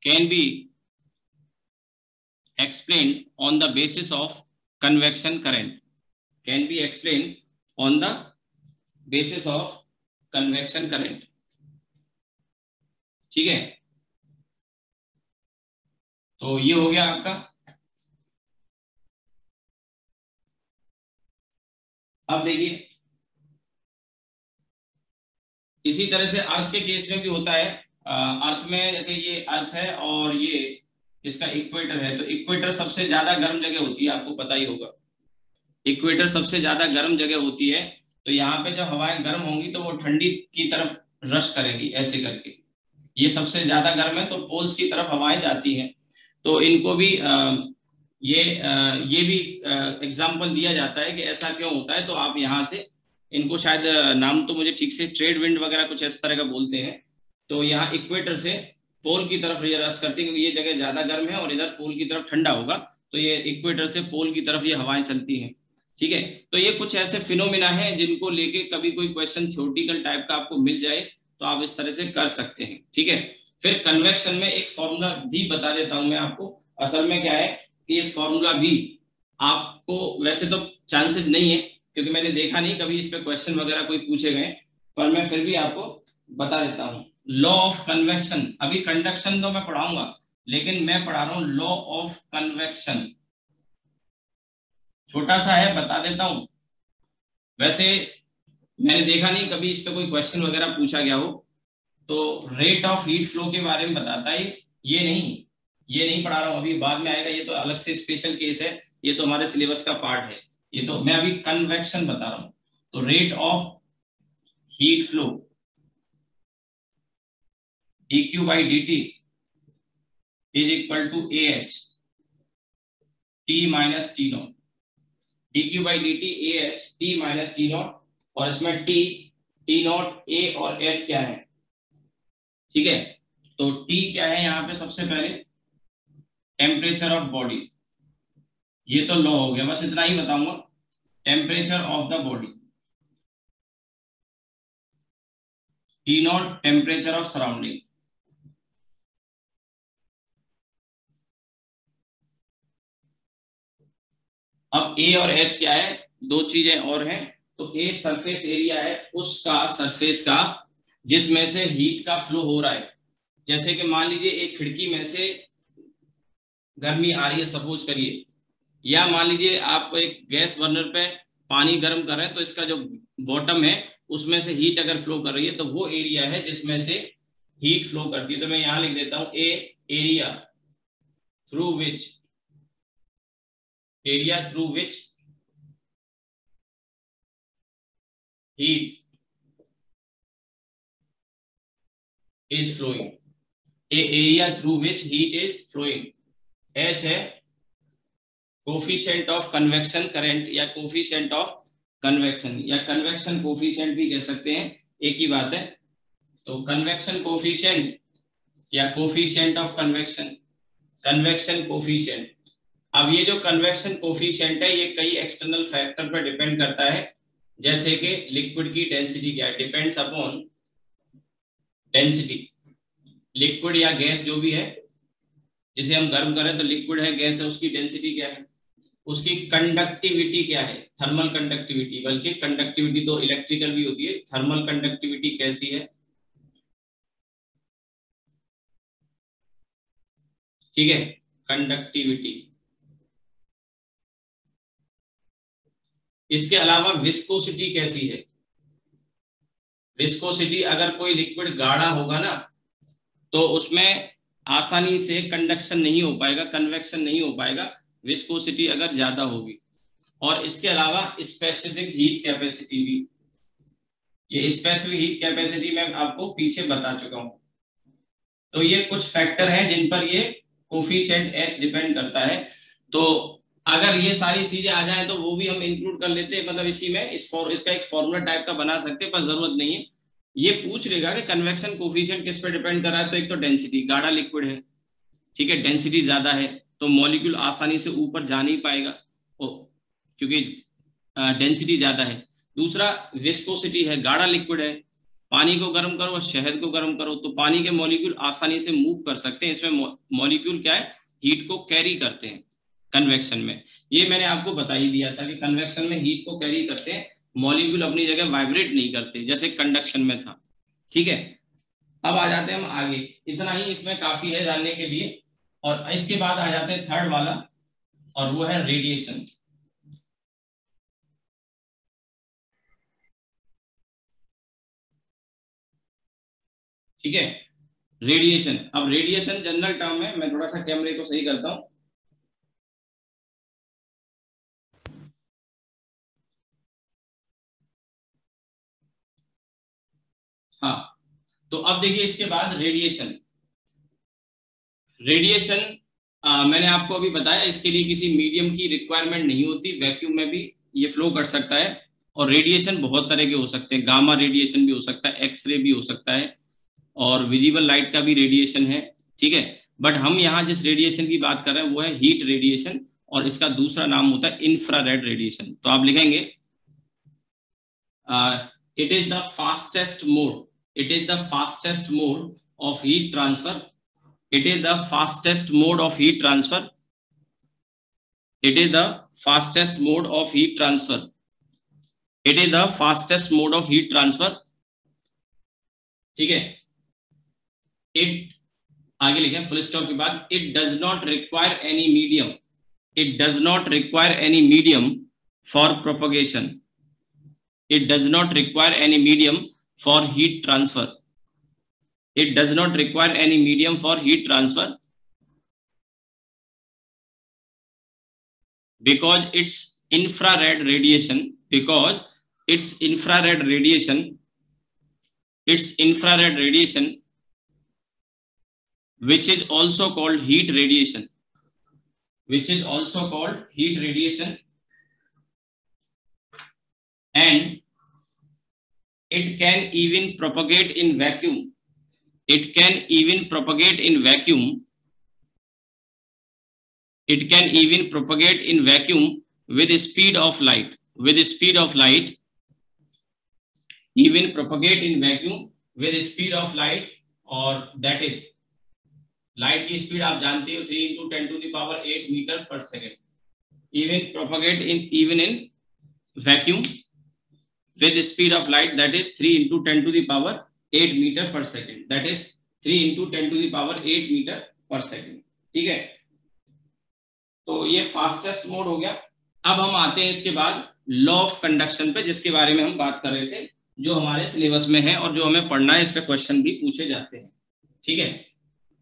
can be explained on the basis of convection current can be explained on the basis of convection current, ठीक है। तो ये हो गया आपका। अब देखिए, इसी तरह से अर्थ के केस में भी होता है। अर्थ में जैसे ये अर्थ है और ये इसका इक्वेटर है, तो इक्वेटर सबसे ज्यादा गर्म जगह होती है, आपको पता ही होगा। इक्वेटर सबसे ज्यादा गर्म जगह होती है, तो यहाँ पे जब हवाएं गर्म होंगी तो वो ठंडी की तरफ रश करेंगी ऐसे करके। ये सबसे ज्यादा गर्म है तो पोल्स की तरफ हवाएं जाती हैं। तो इनको भी ये भी एग्जाम्पल दिया जाता है कि ऐसा क्यों होता है। तो आप यहाँ से इनको शायद नाम तो मुझे ठीक से ट्रेड विंड वगैरह कुछ इस तरह का बोलते हैं। तो यहाँ इक्वेटर से पोल की तरफ ये रस करती है, क्योंकि ये जगह ज्यादा गर्म है और इधर पोल की तरफ ठंडा होगा, तो ये इक्वेटर से पोल की तरफ ये हवाएं चलती हैं, ठीक है। तो ये कुछ ऐसे फिनोमिना हैं जिनको लेके कभी कोई क्वेश्चन थ्योरेटिकल टाइप का आपको मिल जाए तो आप इस तरह से कर सकते हैं, ठीक है। फिर कन्वेक्शन में एक फॉर्मूला भी बता देता हूं मैं आपको। असल में क्या है कि ये फॉर्मूला भी आपको, वैसे तो चांसेस नहीं है क्योंकि मैंने देखा नहीं कभी इस पे क्वेश्चन वगैरह कोई पूछे गए, पर मैं फिर भी आपको बता देता हूँ। लॉ ऑफ कन्वेक्शन, अभी कंडक्शन तो मैं पढ़ाऊंगा, लेकिन मैं पढ़ा रहा हूँ लॉ ऑफ कन्वेक्शन। छोटा सा है, बता देता हूं। वैसे मैंने देखा नहीं कभी इस पे कोई क्वेश्चन वगैरह पूछा गया हो। तो रेट ऑफ हीट फ्लो के बारे में बताता है। ये नहीं पढ़ा रहा हूं, अभी बाद में आएगा, ये तो अलग से स्पेशल केस है, ये तो हमारे सिलेबस का पार्ट है। ये तो मैं अभी कन्वेक्शन बता रहा हूं। तो rate of heat flow dq by dt is equal to ah t minus t naught। dq by dt ah t minus t naught, और इसमें t नॉट a और h क्या है, ठीक है। तो t क्या है यहाँ पे, सबसे पहले टेम्परेचर ऑफ बॉडी, ये तो लॉ हो गया, बस इतना ही बताऊंगा। Temperature of the body, T not temperature of surrounding. अब ए और एच क्या है, दो चीजें और हैं। तो ए सरफेस एरिया है उसका, सरफेस का, जिसमें से हीट का फ्लो हो रहा है। जैसे कि मान लीजिए एक खिड़की में से गर्मी आ रही है सपोज करिए, या मान लीजिए आप एक गैस बर्नर पे पानी गर्म कर रहे हैं, तो इसका जो बॉटम है उसमें से हीट अगर फ्लो कर रही है तो वो एरिया है जिसमें से हीट फ्लो करती है। तो मैं यहां लिख देता हूं a area through which heat is flowing. A area through which heat is flowing. H है कोफिशिएंट ऑफ कन्वेक्शन करंट, या कोफिशिएंट ऑफ कन्वेक्शन, या कन्वेक्शन कोफिशिएंट भी कह सकते हैं, एक ही बात है। तो कन्वेक्शन कोफिशिएंट या coefficient of convection, convection coefficient. अब ये जो कन्वेक्शन कोफिशिएंट है ये कई एक्सटर्नल फैक्टर पर डिपेंड करता है, जैसे कि लिक्विड की डेंसिटी क्या है, डिपेंड्स अपॉन डेंसिटी। लिक्विड या गैस जो भी है, जिसे हम गर्म करें तो लिक्विड है, गैस है, उसकी डेंसिटी क्या है, उसकी कंडक्टिविटी क्या है, थर्मल कंडक्टिविटी, बल्कि कंडक्टिविटी तो इलेक्ट्रिकल भी होती है, थर्मल कंडक्टिविटी कैसी है, ठीक है, कंडक्टिविटी। इसके अलावा विस्कोसिटी कैसी है, विस्कोसिटी, अगर कोई लिक्विड गाढ़ा होगा ना तो उसमें आसानी से कंडक्शन नहीं हो पाएगा, कन्वेक्शन नहीं हो पाएगा, विस्कोसिटी अगर ज्यादा होगी। और इसके अलावा स्पेसिफिक हीट कैपेसिटी भी, ये स्पेसिफिक हीट कैपेसिटी मैं आपको पीछे बता चुका हूं। तो ये कुछ फैक्टर हैं जिन पर ये कोफिशिएंट एच डिपेंड करता है। तो अगर ये सारी चीजें आ जाए तो वो भी हम इंक्लूड कर लेते हैं, मतलब इसी में इसका एक फॉर्मूला टाइप का बना सकते हैं, पर जरूरत नहीं है। ये पूछ लेगा कि कन्वेक्शन कोफिशिएंट किस पे डिपेंड कर रहा है, तो एक तो डेंसिटी, गाढ़ा लिक्विड है, ठीक है, डेंसिटी ज्यादा है तो मॉलिक्यूल आसानी से ऊपर जा नहीं पाएगा, क्योंकि डेंसिटी ज्यादा है। दूसरा विस्कोसिटी है, गाढ़ा लिक्विड है, पानी को गर्म करो और शहद को गर्म करो तो पानी के मॉलिक्यूल आसानी से मूव कर सकते हैं, इसमें मॉलिक्यूल क्या है, हीट को कैरी करते हैं कन्वेक्शन में। ये मैंने आपको बता ही दिया था कि कन्वेक्शन में हीट को कैरी करते हैं, मॉलिक्यूल अपनी जगह वाइब्रेट नहीं करते जैसे कंडक्शन में था, ठीक है। अब आ जाते हैं हम आगे, इतना ही इसमें काफी है जानने के लिए। और इसके बाद आ जाते हैं थर्ड वाला, और वो है रेडिएशन। ठीक है, रेडिएशन। अब रेडिएशन जनरल टर्म है, मैं थोड़ा सा कैमरे को सही करता हूं। हाँ, तो अब देखिए इसके बाद रेडिएशन। रेडिएशन मैंने आपको अभी बताया, इसके लिए किसी मीडियम की रिक्वायरमेंट नहीं होती, वैक्यूम में भी ये फ्लो कर सकता है। और रेडिएशन बहुत तरह के हो सकते हैं, गामा रेडिएशन भी हो सकता है, एक्सरे भी हो सकता है, और विजिबल लाइट का भी रेडिएशन है, ठीक है। बट हम यहाँ जिस रेडिएशन की बात कर रहे हैं वो है हीट रेडिएशन, और इसका दूसरा नाम होता है इंफ्रारेड रेडिएशन। तो आप लिखेंगे it is the fastest mode, it is the fastest mode of heat transfer, it is the fastest mode of heat transfer, it is the fastest mode of heat transfer, it is the fastest mode of heat transfer, ठीक है। it, आगे लिखें full stop के बाद, it does not require any medium, it does not require any medium for propagation, it does not require any medium for heat transfer, it does not require any medium for heat transfer because it's infrared radiation, because it's infrared radiation, it's infrared radiation which is also called heat radiation, which is also called heat radiation, and it can even propagate in vacuum, it can even propagate in vacuum, it can even propagate in vacuum with the speed of light, with the speed of light, even propagate in vacuum with the speed of light, और that is light की speed आप जानते हो 3 into 10 to the power 8 metre पर second, even propagate in even in vacuum with the speed of light, that is 3 into 10 to the power 8 metre per second, that is 3 into 10 to the power 8 metre per second, ठीक है। तो ये fastest mode हो गया। अब हम आते हैं इसके बाद लॉ ऑफ कंडक्शन पे, जिसके बारे में हम बात कर रहे थे, जो हमारे सिलेबस में है और जो हमें पढ़ना है, इस पे क्वेश्चन भी पूछे जाते हैं, ठीक है।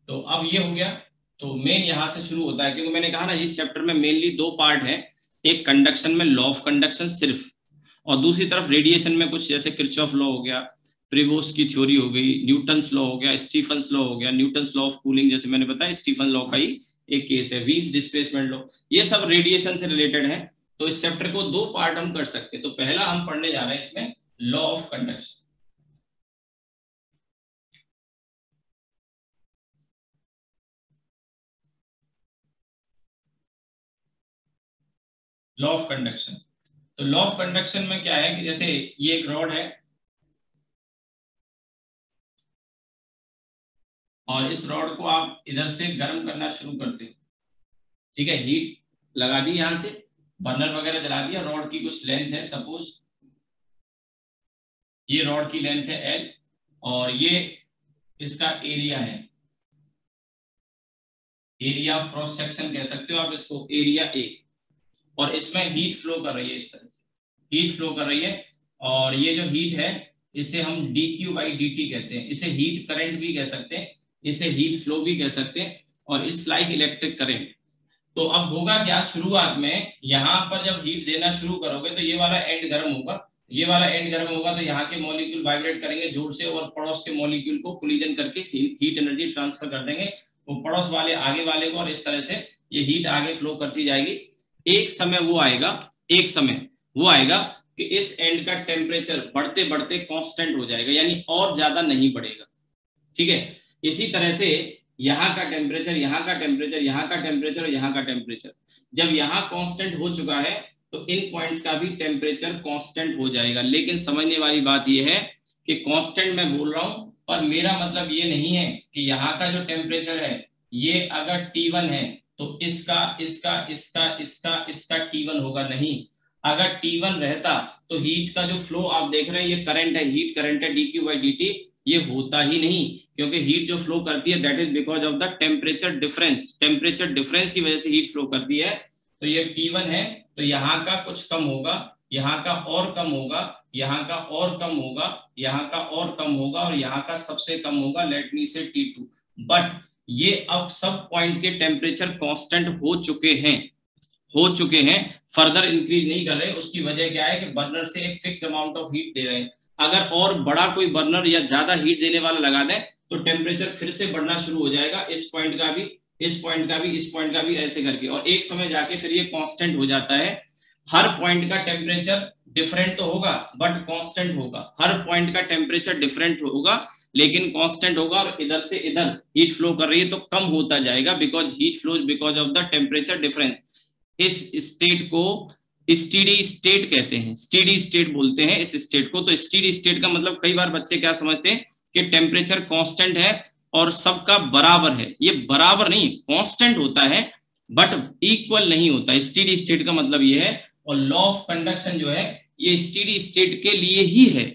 तो अब ये हो गया, तो मेन यहां से शुरू होता है, क्योंकि मैंने कहा ना इस चैप्टर में मेनली दो पार्ट है, एक कंडक्शन में लॉ ऑफ कंडक्शन सिर्फ, और दूसरी तरफ रेडिएशन में कुछ जैसे किरचॉफ लॉ हो गया, प्रिवोस्ट की थ्योरी हो गई, न्यूटन्स लॉ हो गया, स्टीफन्स लॉ हो गया, न्यूटन्स लॉ ऑफ कूलिंग, जैसे मैंने बताया स्टीफन लॉ का ही एक केस है, वीन्स डिस्प्लेसमेंट लॉ, ये सब रेडिएशन से रिलेटेड है। तो इस चैप्टर को दो पार्ट हम कर सकते हैं। तो पहला हम पढ़ने जा रहे हैं इसमें law of conduction. Law of conduction, तो लॉ ऑफ कंडक्शन में क्या है कि जैसे ये एक रॉड है और इस रॉड को आप इधर से गर्म करना शुरू करते हो, ठीक है, हीट लगा दी यहां से, बर्नर वगैरह जला दिया, रॉड की कुछ लेंथ है, सपोज ये रॉड की लेंथ है L और ये इसका एरिया है, एरिया ऑफ क्रॉस सेक्शन कह सकते हो आप इसको, एरिया A, और इसमें हीट फ्लो कर रही है, इस तरह से हीट फ्लो कर रही है, और ये जो हीट है इसे हम dQ/dt कहते हैं, इसे हीट करंट भी कह सकते हैं, इसे हीट फ्लो भी कह सकते हैं, और इट्स लाइक इलेक्ट्रिक करंट। तो अब होगा क्या, शुरुआत में यहाँ पर जब हीट देना शुरू करोगे तो ये वाला एंड गर्म होगा, ये वाला एंड गर्म होगा, तो यहाँ के मॉलिक्यूल वाइब्रेट करेंगे जोर से और पड़ोस के मॉलिक्यूल को कोलिजन करके हीट एनर्जी ट्रांसफर कर देंगे, वो पड़ोस वाले आगे वाले को, और इस तरह से ये हीट आगे फ्लो करती जाएगी। एक समय वो आएगा कि इस एंड का टेम्परेचर बढ़ते बढ़ते कांस्टेंट हो जाएगा, यानी और ज्यादा नहीं बढ़ेगा, ठीक है। इसी तरह से यहाँ का टेम्परेचर, यहाँ का टेम्परेचर, यहाँ का टेम्परेचर, यहाँ का टेम्परेचर जब यहाँ कांस्टेंट हो चुका है तो इन पॉइंट्स का भी टेम्परेचर कांस्टेंट हो जाएगा। लेकिन समझने वाली बात यह है कि कांस्टेंट मैं बोल रहा हूं, पर मेरा मतलब ये नहीं है कि यहाँ का जो टेम्परेचर है ये अगर T1 है तो इसका इसका इसका इसका इसका T1 होगा, नहीं। अगर T1 रहता तो हीट का जो फ्लो आप देख रहे हैं, ये करंट है, हीट करंट है dQ/dt, ये होता ही नहीं, क्योंकि हीट जो फ्लो करती है that is because of the temperature difference, temperature difference की वजह से हीट फ्लो करती है। तो ये T1 है तो यहाँ का कुछ कम होगा, यहाँ का और कम होगा, यहाँ का और कम होगा, यहाँ का और कम होगा, और यहाँ का सबसे कम होगा, लेट मी से T2। बट ये अब सब पॉइंट के टेम्परेचर कांस्टेंट हो चुके हैं, फर्दर इंक्रीज नहीं कर रहे। उसकी वजह क्या है कि बर्नर से एक फिक्स्ड अमाउंट ऑफ हीट दे रहे हैं, अगर और बड़ा कोई बर्नर या ज्यादा हीट देने वाला लगा दें तो टेम्परेचर फिर से बढ़ना शुरू हो जाएगा, इस पॉइंट का भी, इस पॉइंट का भी, इस पॉइंट का भी, ऐसे करके, और एक समय जाके फिर ये कांस्टेंट हो जाता है। हर पॉइंट का टेम्परेचर डिफरेंट तो होगा बट कांस्टेंट होगा, हर पॉइंट का टेम्परेचर डिफरेंट होगा लेकिन कांस्टेंट होगा, और इधर से इधर हीट फ्लो कर रही है तो कम होता जाएगा, because heat flows because of the temperature difference. इस स्टेट को स्टेडी स्टेट कहते हैं, स्टेडी स्टेट बोलते हैं इस स्टेट को। तो स्टेडी स्टेट का मतलब कई बार बच्चे क्या समझते हैं कि टेम्परेचर कांस्टेंट है और सबका बराबर है, ये बराबर नहीं, कांस्टेंट होता है बट इक्वल नहीं होता, स्टेडी स्टेट का मतलब ये है। और लॉ ऑफ कंडक्शन जो है ये स्टेडी स्टेट के लिए ही है,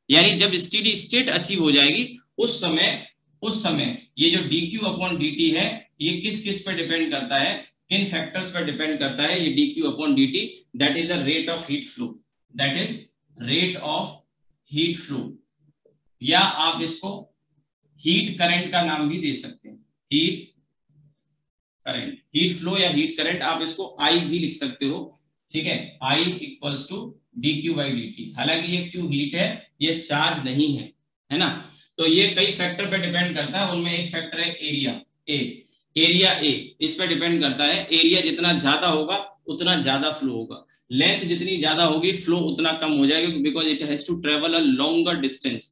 यानी जब स्टेडी स्टेट अचीव हो जाएगी उस समय ये जो dQ/dt है ये किस किस पे डिपेंड करता है, किन फैक्टर्स पर डिपेंड करता है, ये dQ/dt, that is the rate of heat flow, that is rate of heat flow, या आप इसको हीट करंट का नाम भी दे सकते हैं, हीट करंट, हीट फ्लो या हीट करंट, आप इसको I भी लिख सकते हो, ठीक है, I इक्वल्स टू dQ/dt। हालांकि ये Q हीट है, ये चार्ज नहीं है ना। तो ये कई फैक्टर पे डिपेंड करता है, उनमें एक फैक्टर है एरिया A, इस पे डिपेंड करता है। एरिया जितना ज्यादा होगा उतना ज्यादा फ्लो होगा, लेंथ जितनी ज्यादा होगी फ्लो उतना कम हो जाएगा, because it has to travel a longer distance.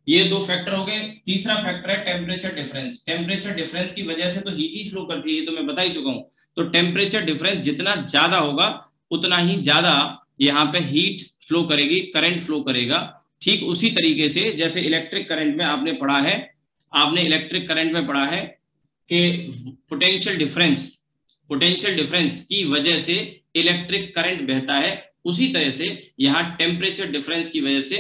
ये दो फैक्टर हो गए। तीसरा फैक्टर है टेम्परेचर डिफरेंस। टेम्परेचर डिफरेंस की वजह से तो हीट ही फ्लो करती है, ये तो मैं बता ही चुका हूं। तो टेम्परेचर डिफरेंस जितना ज्यादा होगा उतना ही ज्यादा यहाँ पे हीट फ्लो करेगी, करंट फ्लो करेगा। ठीक उसी तरीके से जैसे इलेक्ट्रिक करंट में आपने पढ़ा है, इलेक्ट्रिक करंट में पढ़ा है कि पोटेंशियल डिफरेंस की वजह से इलेक्ट्रिक करंट बहता है, उसी तरह से यहाँ टेम्परेचर डिफरेंस की वजह से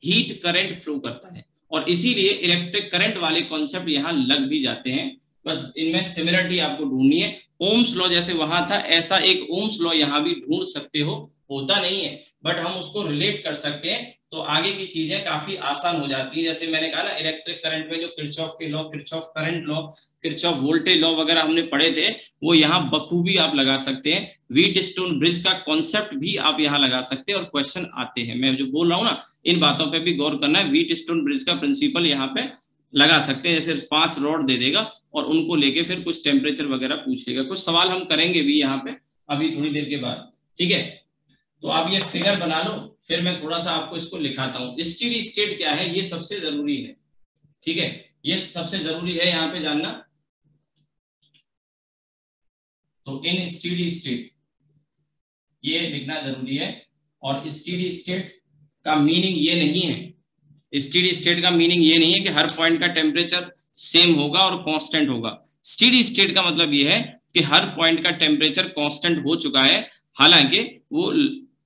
हीट करंट फ्लो करता है, और इसीलिए इलेक्ट्रिक करंट वाले कॉन्सेप्ट यहाँ लग भी जाते हैं। बस इनमें सिमिलरिटी आपको ढूंढनी है। ओम्स लॉ जैसे वहां था ऐसा एक ओम्स लॉ यहाँ भी ढूंढ सकते हो, होता नहीं है बट हम उसको रिलेट कर सकते हैं, तो आगे की चीजें काफी आसान हो जाती है। जैसे मैंने कहा ना, इलेक्ट्रिक करंट में जो किरचॉफ के law, Kirchhoff current law, Kirchhoff voltage law वगैरह हमने पढ़े थे, वो यहाँ बखूबी आप लगा सकते हैं। व्हीट स्टोन ब्रिज का कॉन्सेप्ट भी आप यहाँ लगा सकते हैं और क्वेश्चन आते हैं। मैं जो बोल रहा हूँ ना, इन बातों पे भी गौर करना है। व्हीट स्टोन ब्रिज का प्रिंसिपल यहाँ पे लगा सकते हैं, जैसे 5 रॉड दे देगा और उनको लेके फिर कुछ टेम्परेचर वगैरह पूछ लेगा। कुछ सवाल हम करेंगे भी यहाँ पे अभी थोड़ी देर के बाद, ठीक है। तो आप ये फिगर बना लो, फिर मैं थोड़ा सा आपको इसको लिखाता हूँ। स्टेडी स्टेट क्या है, ये सबसे जरूरी है, ठीक है, ये सबसे जरूरी है यहाँ पे जानना। तो इन स्टेडी स्टेट ये लिखना जरूरी है। और स्टेडी स्टेट का मीनिंग ये नहीं है, स्टेडी स्टेट का मीनिंग ये नहीं है कि हर पॉइंट का टेम्परेचर सेम होगा और कांस्टेंट होगा। स्टेडी स्टेट का मतलब ये है कि हर पॉइंट का टेम्परेचर कांस्टेंट हो चुका है, हालांकि वो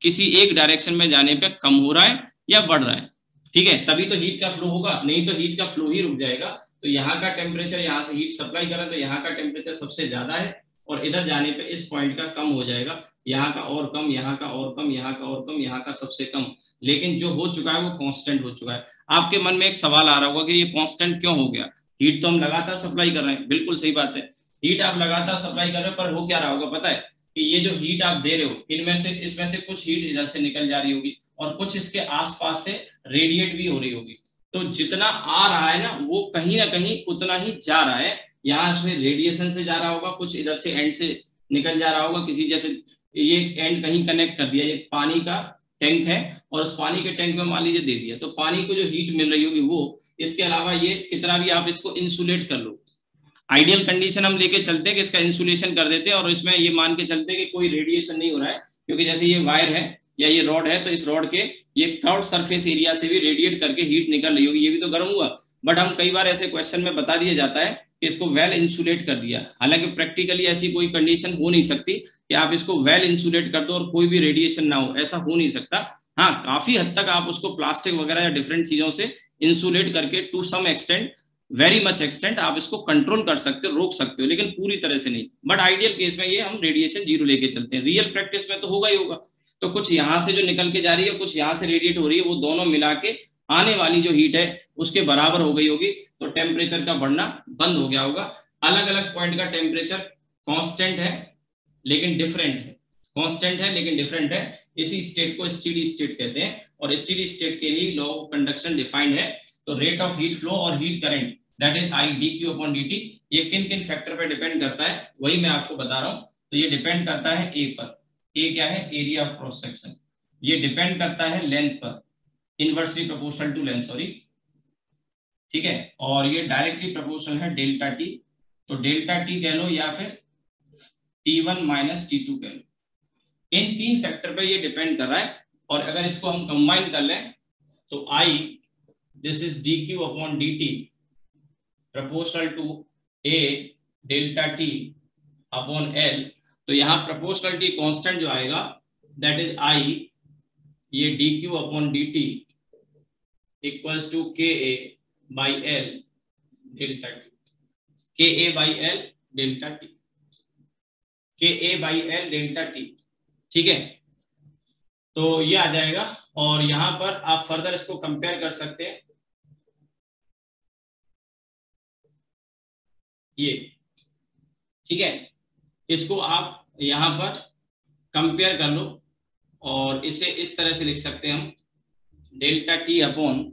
किसी एक डायरेक्शन में जाने पे कम हो रहा है या बढ़ रहा है, ठीक है, तभी तो हीट का फ्लो होगा, नहीं तो हीट का फ्लो ही रुक जाएगा। तो यहाँ का टेम्परेचर, यहाँ से हीट सप्लाई करें तो यहाँ का टेम्परेचर सबसे ज्यादा है और इधर जाने पे इस पॉइंट का कम हो जाएगा, यहाँ का और कम, यहाँ का और कम, यहाँ का और कम, यहाँ का सबसे कम। लेकिन जो हो चुका है वो कांस्टेंट हो चुका है। आपके मन में एक सवाल आ रहा होगा कि ये कांस्टेंट क्यों हो गया, हीट तो हम लगातार सप्लाई कर रहे हैं, बिल्कुल सही बात है, हीट आप लगातार सप्लाई कर रहे हो, पर हो क्या रहा होगा पता है कि ये जो हीट आप दे रहे हो इनमें से, इसमें से कुछ हीट इधर से निकल जा रही होगी और कुछ इसके आसपास से रेडिएट भी हो रही होगी। तो जितना आ रहा है ना वो कहीं ना कहीं उतना ही जा रहा है, यहाँ से रेडिएशन से जा रहा होगा, कुछ इधर से एंड से निकल जा रहा होगा, किसी जैसे ये एंड कहीं कनेक्ट कर दिया, ये पानी का टैंक है और उस पानी के टैंक में मान लीजिए दे दिया, तो पानी को जो हीट मिल रही होगी वो, इसके अलावा ये कितना भी आप इसको इंसुलेट कर लो, आइडियल कंडीशन हम लेके चलते हैं कि इसका इंसुलेशन कर देते हैं और इसमें ये मान के चलते हैं कि कोई रेडिएशन नहीं हो रहा है, क्योंकि जैसे ये वायर है या ये रॉड है तो इस रॉड के ये कर्व्ड सरफेस एरिया से भी रेडिएट करके हीट निकल रही होगी, ये भी तो गर्म हुआ। बट हम कई बार ऐसे क्वेश्चन में बता दिया जाता है कि इसको वेल इंसुलेट कर दिया, हालांकि प्रैक्टिकली ऐसी कोई कंडीशन हो नहीं सकती कि आप इसको वेल इंसुलेट कर दो और कोई भी रेडिएशन ना हो, ऐसा हो नहीं सकता। हाँ, काफी हद तक आप उसको प्लास्टिक वगैरह या डिफरेंट चीजों से इंसुलेट करके to some extent, very much extent आप इसको कंट्रोल कर सकते हो, रोक सकते हो, लेकिन पूरी तरह से नहीं। बट आइडियल केस में ये हम रेडिएशन जीरो लेके चलते हैं, रियल प्रैक्टिस में तो होगा ही होगा। तो कुछ यहाँ से जो निकल के जा रही है, कुछ यहाँ से रेडिएट हो रही है, वो दोनों मिला के आने वाली जो हीट है उसके बराबर हो गई होगी, तो टेम्परेचर का बढ़ना बंद हो गया होगा। अलग अलग पॉइंट का टेम्परेचर कांस्टेंट है लेकिन डिफरेंट है, कांस्टेंट है लेकिन डिफरेंट है, इसी स्टेट को स्टेडी स्टेट कहते हैं और स्टेडी स्टेट के लिए लॉ ऑफ कंडक्शन डिफाइंड है। तो रेट ऑफ हीट फ्लो और heat current that is I D Q upon D t, ये किन किन फैक्टर पर डिपेंड करता है वही मैं आपको बता रहा हूँ। तो ये डिपेंड करता है ए पर, ए क्या है, एरिया ऑफ क्रॉस सेक्शन, ये डिपेंड करता है लेंथ पर, inversely proportional to length, sorry, ठीक है, और ये डायरेक्टली प्रोपोर्शनल है डेल्टा टी, तो डेल्टा टी कह लो या फिर T1 माइनस T2 कह लो, इन तीन फैक्टर पे ये डिपेंड कर रहा है। और अगर इसको हम कंबाइन कर लें तो I this is d Q upon D t proportional to a delta T upon L, तो यहाँ प्रोपोर्शनलिटी कांस्टेंट जो आएगा दैट इज आई ये D Q upon D T equals to K A by L delta T, K A by L delta T, K A by L delta T, ठीक है। तो ये आ जाएगा और यहां पर आप फर्दर इसको कंपेयर कर सकते हैं, ये ठीक है, इसको आप यहां पर कंपेयर कर लो और इसे इस तरह से लिख सकते हैं हम, डेल्टा टी अपॉन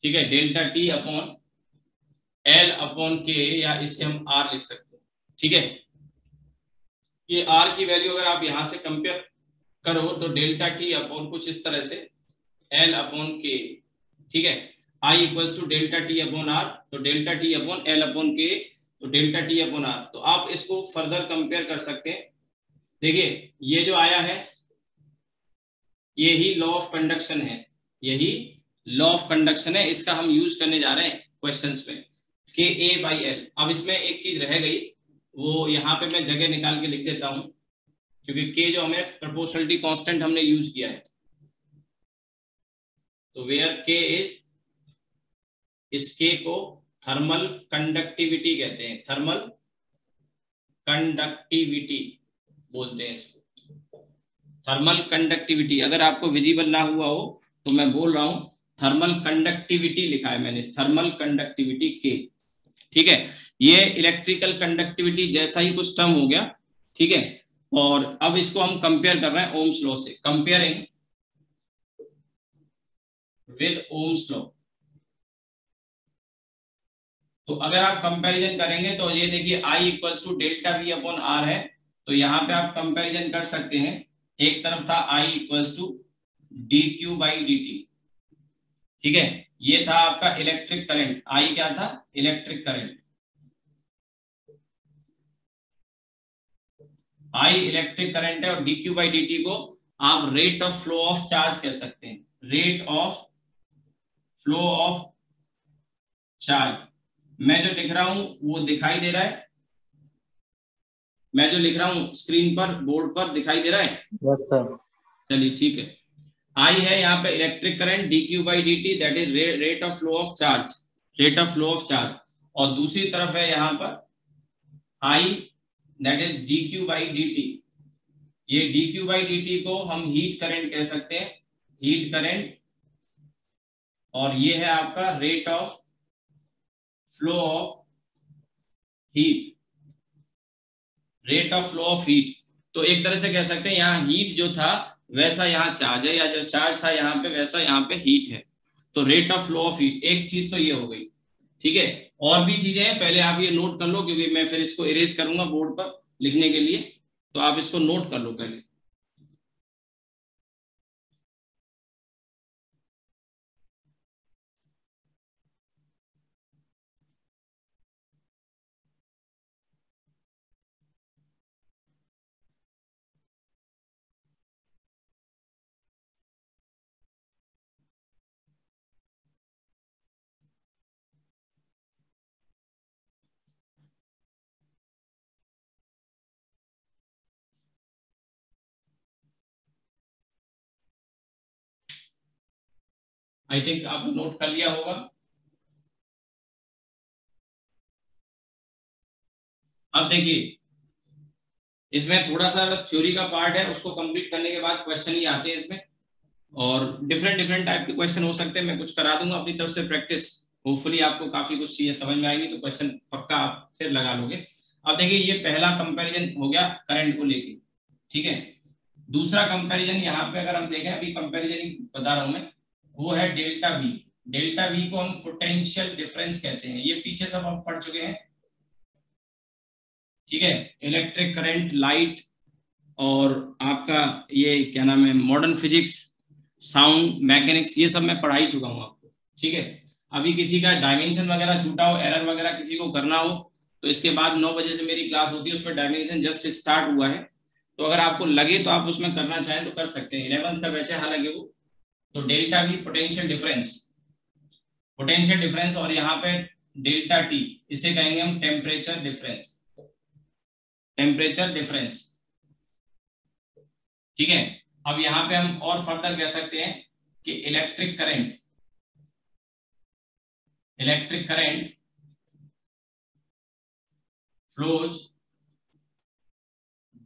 ठीक है, delta T upon L upon के, या इसे हम आर लिख सकते हैं, ठीक है। ये आर की वैल्यू अगर आप यहां से कंपेयर करो तो डेल्टा टी अपॉन कुछ इस तरह से एल अपॉन के, ठीक है, I equals to delta T upon R, तो delta T upon L upon K, तो डेल्टा टी अपॉन आर, तो आप इसको फर्दर कंपेयर कर सकते हैं। देखिए ये जो आया है यही लॉ ऑफ कंडक्शन है, यही लॉ ऑफ कंडक्शन है, इसका हम यूज करने जा रहे हैं क्वेश्चंस में, के ए बाई एल। अब इसमें एक चीज रह गई, वो यहाँ पे मैं जगह निकाल के लिख देता हूं, क्योंकि के जो हमें प्रोपोर्शनलिटी कांस्टेंट हमने यूज किया है, तो वेयर के इज, इस के को थर्मल कंडक्टिविटी कहते हैं, थर्मल कंडक्टिविटी बोलते हैं इसको, थर्मल कंडक्टिविटी। अगर आपको विजिबल ना हुआ हो तो मैं बोल रहा हूं थर्मल कंडक्टिविटी लिखा है मैंने, थर्मल कंडक्टिविटी के, ठीक है। ये इलेक्ट्रिकल कंडक्टिविटी जैसा ही कुछ टर्म हो गया, ठीक है। और अब इसको हम कंपेयर कर रहे हैं ओम्स लॉ से, कंपेयरिंग विद ओम्स लॉ। तो अगर आप कंपैरिजन करेंगे तो ये देखिए I equals to delta V upon R है, तो यहाँ पे आप कंपैरिजन कर सकते हैं, एक तरफ था I equals to D Q by D T, ठीक है, ये था आपका इलेक्ट्रिक करंट, I क्या था, electric current, I electric current है, और D Q by D t को आप rate of flow of charge कह सकते हैं, rate of flow of charge, मैं जो लिख रहा हूं वो दिखाई दे रहा है? मैं जो लिख रहा हूँ स्क्रीन पर, बोर्ड पर दिखाई दे रहा है? Yes sir. चलिए ठीक है। आई है यहाँ पे electric current d Q by D t, that is rate of flow of charge, rate of flow of charge. और दूसरी तरफ है यहाँ पर I, that is d Q by D t. ये D Q by D t को हम heat current कह सकते हैं, हीट करंट। और ये है आपका rate of flow of heat, rate of flow of heat. तो एक तरह से कह सकते हैं यहाँ हीट जो था वैसा यहाँ चार्ज है, या जो चार्ज था यहाँ पे वैसा यहाँ पे हीट है। तो rate of flow of heat, एक चीज तो ये हो गई। ठीक है, और भी चीजें हैं, पहले आप ये नोट कर लो क्योंकि मैं फिर इसको इरेज करूंगा बोर्ड पर लिखने के लिए। तो आप इसको नोट कर लो पहले। आई थिंक आपने नोट कर लिया होगा। अब देखिए, इसमें थोड़ा सा थ्योरी का पार्ट है, उसको कंप्लीट करने के बाद क्वेश्चन ही आते हैं इसमें। और डिफरेंट डिफरेंट टाइप के क्वेश्चन हो सकते हैं, मैं कुछ करा दूंगा अपनी तरफ से प्रैक्टिस। होपफुली आपको काफी कुछ चीजें समझ में आएंगी, तो क्वेश्चन पक्का आप फिर लगा लोगे। अब देखिए, ये पहला कंपैरिजन हो गया करंट को लेके। ठीक है, दूसरा कंपैरिजन यहाँ पे अगर हम देखें, अभी कंपैरिजन ही बता रहा हूं मैं, वो है डेल्टा वी। डेल्टा वी को हम पोटेंशियल डिफरेंस कहते हैं, ये पीछे सब हम पढ़ चुके हैं। ठीक है, इलेक्ट्रिक करंट, लाइट, और आपका ये क्या नाम है, मॉडर्न फिजिक्स, साउंड मैकेनिक्स, ये सब मैं पढ़ा ही चुका हूँ आपको। ठीक है, अभी किसी का डायमेंशन वगैरह छूटा हो, एरर वगैरह किसी को करना हो, तो इसके बाद 9 बजे से मेरी क्लास होती है, उसमें डायमेंशन जस्ट स्टार्ट हुआ है। तो अगर आपको लगे तो आप उसमें करना चाहें तो कर सकते हैं, 11th का बैच है हालांकि वो। तो delta we potential difference, potential difference, और यहाँ पे डेल्टा टी, इसे कहेंगे हम टेम्परेचर डिफरेंस, टेम्परेचर डिफरेंस। ठीक है, अब यहाँ पे हम और फर्दर कह सकते हैं कि electric current, electric current flows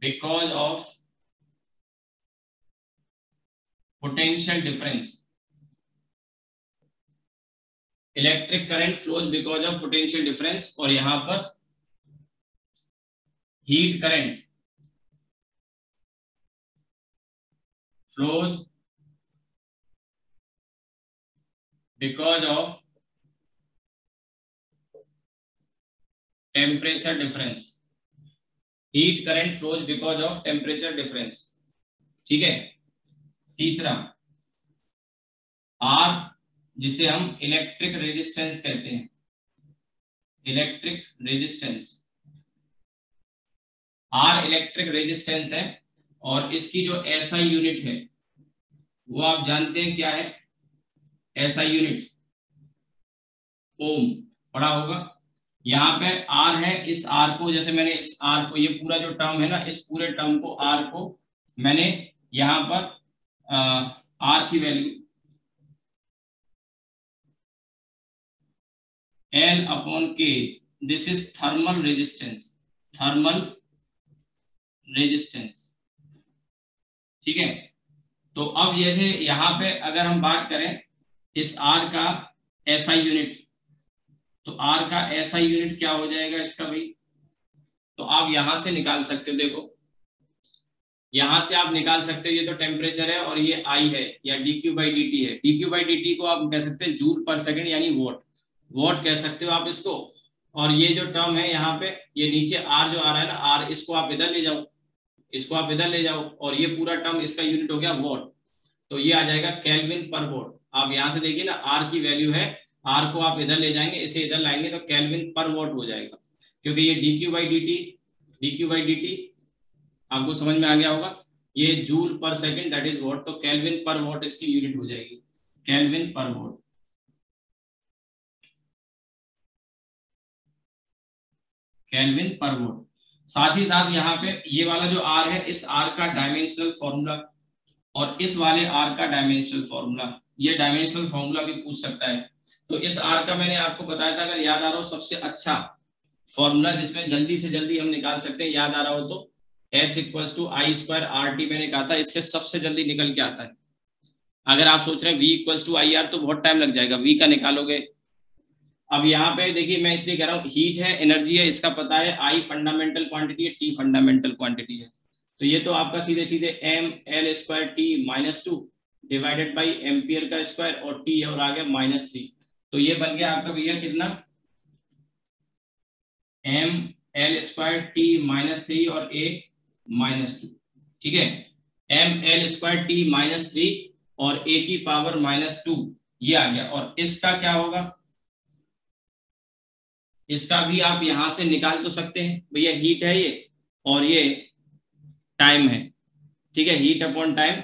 because of potential difference, electric current flows because of potential difference. और यहां पर heat current flows because of temperature difference, heat current flows because of temperature difference. ठीक है, तीसरा आर, जिसे हम electric resistance कहते हैं, electric resistance. R electric resistance है, और इसकी जो एसआई यूनिट है वो आप जानते हैं क्या है? एसआई यूनिट ओम, पढ़ा होगा। यहाँ पे आर है, इस आर को, जैसे मैंने इस आर को, ये पूरा जो टर्म है ना, इस पूरे टर्म को, आर को मैंने यहाँ पर आर की वैल्यू एल अपॉन के, this is thermal resistance, thermal resistance. ठीक है, तो अब जैसे यहाँ पे अगर हम बात करें इस आर का एसआई यूनिट, तो आर का एसआई यूनिट क्या हो जाएगा इसका भाई? तो आप यहां से निकाल सकते हो, देखो यहां से आप निकाल सकते हो, ये तो टेम्परेचर है और ये आई है, या d Q by D t है। D Q by D t को आप कह सकते हैं जूल पर सेकंड, यानी वॉट, वॉट कह सकते हो आप इसको। और ये जो टर्म है यहाँ पे, ये नीचे आर जो आ रहा है ना, आर, इसको आप इधर ले जाओ, इसको आप इधर ले जाओ, और ये पूरा टर्म इसका यूनिट हो गया वॉट। तो ये आ जाएगा केल्विन पर वॉट। आप यहाँ से देखिए ना, आर की वैल्यू है, आर को आप इधर ले जाएंगे, इसे इधर लाएंगे तो केल्विन पर वॉट हो जाएगा। क्योंकि ये D Q by D T, D Q by D T आपको समझ में आ गया होगा, ये जूल पर सेकंड दैट इज वॉट, तो केल्विन पर वॉट इसकी यूनिट हो जाएगी, केल्विन पर वॉट। केल्विन पर वोल्ट। साथ ही साथ यहाँ पे ये वाला जो आर है, इस आर का डायमेंशनल फॉर्मूला और इस वाले आर का डायमेंशनल फॉर्मूला, ये डायमेंशनल फॉर्मूला भी पूछ सकता है। तो इस आर का मैंने आपको बताया था, अगर याद आ रहा हो, सबसे अच्छा फॉर्मूला जिसमें जल्दी से जल्दी हम निकाल सकते हैं, याद आ रहा हो तो H equals to I square R T मैंने कहा था, इससे सबसे जल्दी निकल के आता है। अगर आप सोच रहे हैं V equals to I R तो बहुत टाइम लग जाएगा, V का निकालोगे। अब यहाँ पे देखिए, मैं इसलिए कह रहा हूँ, हीट है, एनर्जी है, इसका पता है, I फंडामेंटल क्वांटिटी है, T फंडामेंटल क्वांटिटी है। तो ये तो आपका सीधे सीधे M L square T minus two divided by ampere का स्क्वायर और टी और आ गया -3। तो ये बन गया आपका भैया कितना, एम एल स्क्वायर टी -3 और ए -2। ठीक है, एम एल स्क्वायर टी -3 और ए की पावर -2 ये आ गया। और इसका क्या होगा, इसका भी आप यहां से निकाल तो सकते हैं भैया, हीट है ये और ये टाइम है। ठीक है, हीट अपॉन टाइम।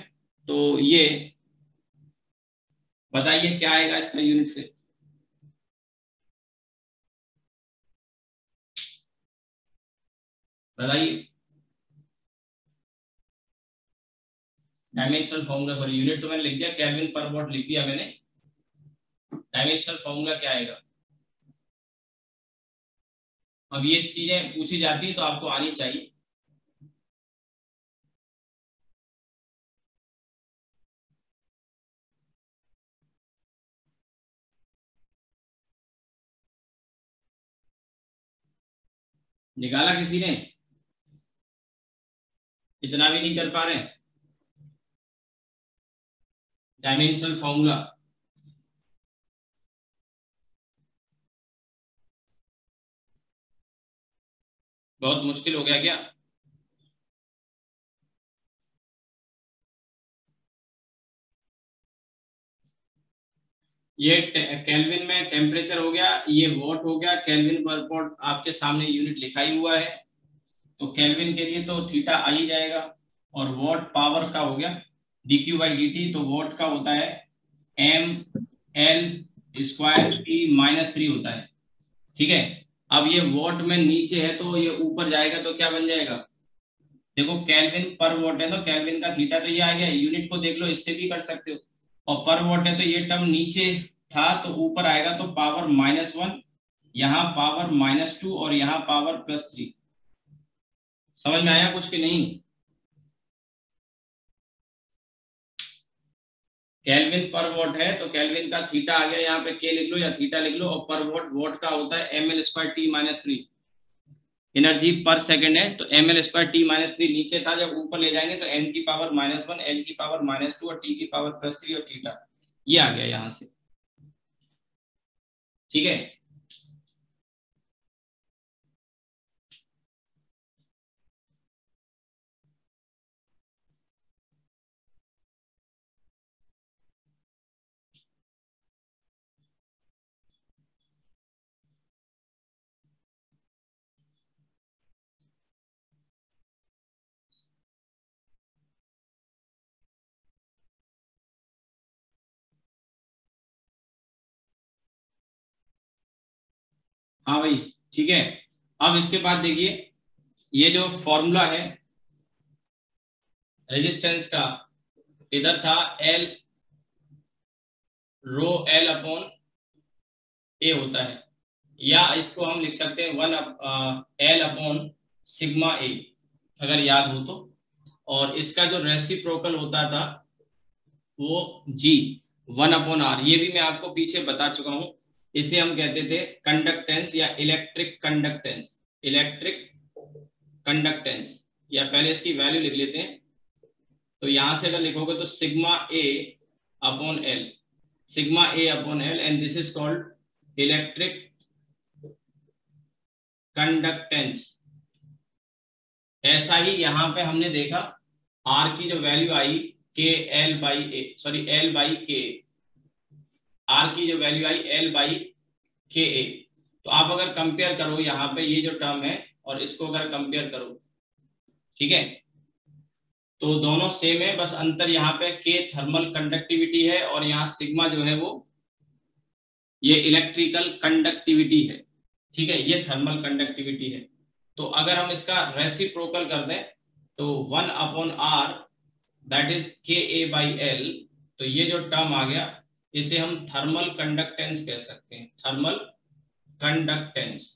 तो ये बताइए क्या आएगा इसका यूनिट से, बताइए। डायमेंशनल फॉर्मूला फॉर यूनिट तो मैंने लिख दिया, केल्विन पर वॉट लिख दिया मैंने। डायमेंशनल फॉर्मूला क्या आएगा। अब ये चीजें पूछी जाती है तो आपको आनी चाहिए। निकाला किसी ने, इतना भी नहीं कर पा रहे। डायमेंशनल फॉर्मूला बहुत मुश्किल हो गया क्या। ये केल्विन में टेम्परेचर हो गया, ये वॉट हो गया, केल्विन पर वॉट आपके सामने यूनिट लिखा ही हुआ है। तो केल्विन के लिए तो थीटा आ ही जाएगा, और वॉट पावर का हो गया dq बाई dt, तो वॉट का होता है एम एल स्क्वायर टी -3 होता है। ठीक है, अब ये वॉट में नीचे है तो ये ऊपर जाएगा तो क्या बन जाएगा, देखो केल्विन पर वॉट है तो केल्विन का थीटा तो ये आ गया, यूनिट को देख लो, इससे भी कर सकते हो। और पर वॉट है तो ये टर्म नीचे था तो ऊपर आएगा, तो पावर -1, यहाँ पावर -2 और यहाँ पावर +3। समझ में आया कुछ कि नहीं। केल्विन पर वॉट है तो केल्विन का थीटा आ गया, यहाँ पे के लिख लो या थीटा लिख लो, और पर वॉट, वॉट का होता है M L square T -3। Energy पर सेकंड है तो एम एल स्क्वायर टी -3 नीचे था, जब ऊपर ले जाएंगे तो एन की पावर -1, एल की पावर -2 और टी की पावर +3 और थीटा ये आ गया यहाँ से। ठीक है, हाँ भाई ठीक है। अब इसके बाद देखिए, ये जो फॉर्मूला है रेजिस्टेंस का, इधर था एल रो एल अपॉन ए होता है, या इसको हम लिख सकते हैं 1 एल अपॉन सिग्मा ए, अगर याद हो तो। और इसका जो रेसिप्रोकल होता था वो जी 1/r, ये भी मैं आपको पीछे बता चुका हूं। इसे हम कहते थे कंडक्टेंस या इलेक्ट्रिक कंडक्टेंस, इलेक्ट्रिक कंडक्टेंस, या पहले इसकी वैल्यू लिख लेते हैं। तो यहां से अगर लिखोगे तो sigma A upon L, sigma A upon L, and this is called electric conductance. ऐसा ही यहाँ पे हमने देखा, आर की जो वैल्यू आई के L by A, sorry L by के, आर की जो वैल्यू आई एल बाई के ए। तो आप अगर कंपेयर करो यहाँ पे ये जो टर्म है और इसको अगर कंपेयर करो, ठीक है, तो दोनों सेम है, बस अंतर यहाँ पे के थर्मल कंडक्टिविटी है और यहाँ सिग्मा जो है वो ये इलेक्ट्रिकल कंडक्टिविटी है। ठीक है, ये थर्मल कंडक्टिविटी है। तो अगर हम इसका रेसिप्रोकल कर दें तो 1/r दैट इज KA/L, तो ये जो टर्म आ गया इसे हम थर्मल कंडक्टेंस कह सकते हैं, थर्मल कंडक्टेंस।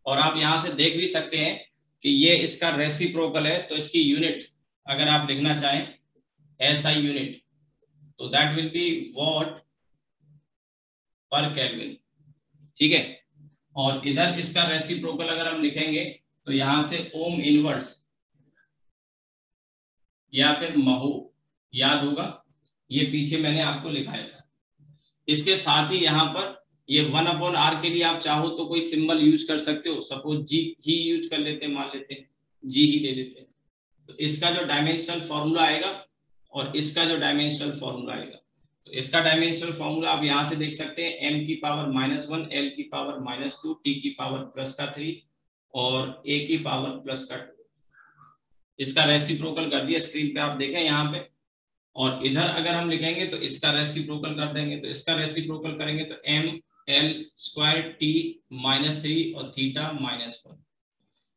और आप यहां से देख भी सकते हैं कि ये इसका रेसिप्रोकल है, तो इसकी यूनिट अगर आप लिखना चाहें SI यूनिट तो दैट विल बी वॉट पर केल्विन, ठीक है। और इधर इसका रेसिप्रोकल अगर हम लिखेंगे तो यहां से ओम इनवर्स या फिर महो, याद होगा ये पीछे मैंने आपको लिखाया था। इसके साथ ही यहाँ पर ये 1/r के लिए आप चाहो तो कोई सिंबल यूज कर सकते हो, सपोज जी ही यूज कर लेते हैं, मान लेते हैं जी ही ले लेते हैं। तो इसका जो डायमेंशनल फॉर्मूला आएगा और इसका जो डायमेंशनल फॉर्मूला आएगा, तो इसका डायमेंशनल फॉर्मूला आप यहाँ से देख सकते हैं m की पावर -1, l की पावर -2, t की पावर +3 और a की पावर +2। इसका रेसिप्रोकल कर दिया, स्क्रीन पे आप देखें यहाँ पे। और इधर अगर हम लिखेंगे तो इसका रेसिप्रोकल कर देंगे, तो इसका रेसिप्रोकल करेंगे तो ml² t -3 और थीटा -1।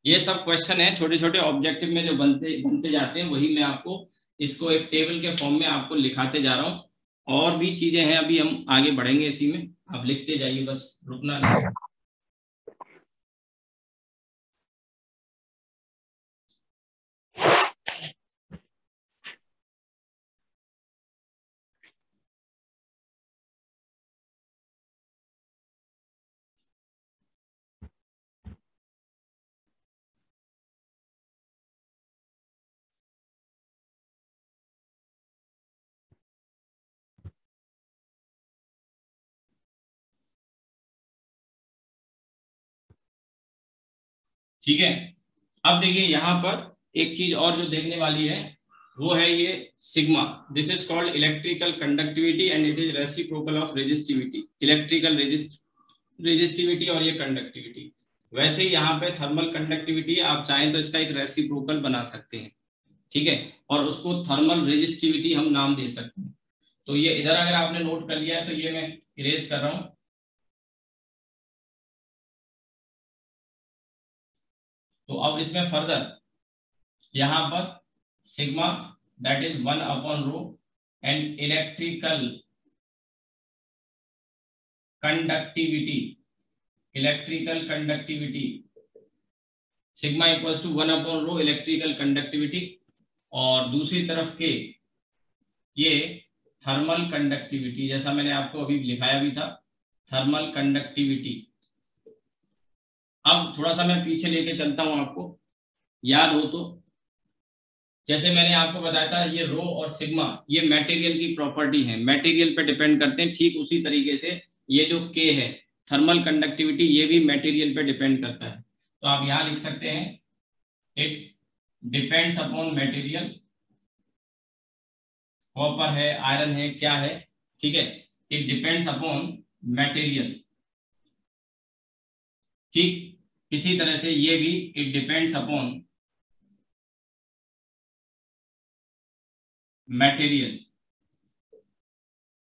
ये सब क्वेश्चन है छोटे छोटे ऑब्जेक्टिव में जो बनते जाते हैं, वही मैं आपको इसको एक टेबल के फॉर्म में आपको लिखाते जा रहा हूँ। और भी चीजें हैं, अभी हम आगे बढ़ेंगे इसी में, आप लिखते जाइए, बस रुकना नहीं। ठीक है, अब देखिए यहाँ पर एक चीज और जो देखने वाली है वो है ये sigma. This is called electrical conductivity and it is reciprocal of resistivity. Electrical resistivity और ये कंडक्टिविटी। वैसे ही यहाँ पे थर्मल कंडक्टिविटी, आप चाहें तो इसका एक रेसिप्रोकल बना सकते हैं, ठीक है, और उसको थर्मल रेजिस्टिविटी हम नाम दे सकते हैं। तो ये इधर अगर आपने नोट कर लिया है तो ये मैं इरेज कर रहा हूं। तो अब इसमें फर्दर यहां पर sigma that is 1/ρ and electrical conductivity, electrical conductivity sigma equals to 1/ρ electrical conductivity, और दूसरी तरफ के ये थर्मल कंडक्टिविटी, जैसा मैंने आपको अभी लिखाया भी था, थर्मल कंडक्टिविटी। अब थोड़ा सा मैं पीछे लेके चलता हूं, आपको याद हो तो जैसे मैंने आपको बताया था ये रो और सिग्मा ये मटेरियल की प्रॉपर्टी है, मटेरियल पे डिपेंड करते हैं। ठीक उसी तरीके से ये जो के है थर्मल कंडक्टिविटी, ये भी मटेरियल पे डिपेंड करता है। तो आप यहां लिख सकते हैं it depends upon material, copper है, आयरन है, क्या है, ठीक है, इट डिपेंड्स अपॉन मटेरियल। ठीक इसी तरह से ये भी इट डिपेंड्स अपॉन मटेरियल।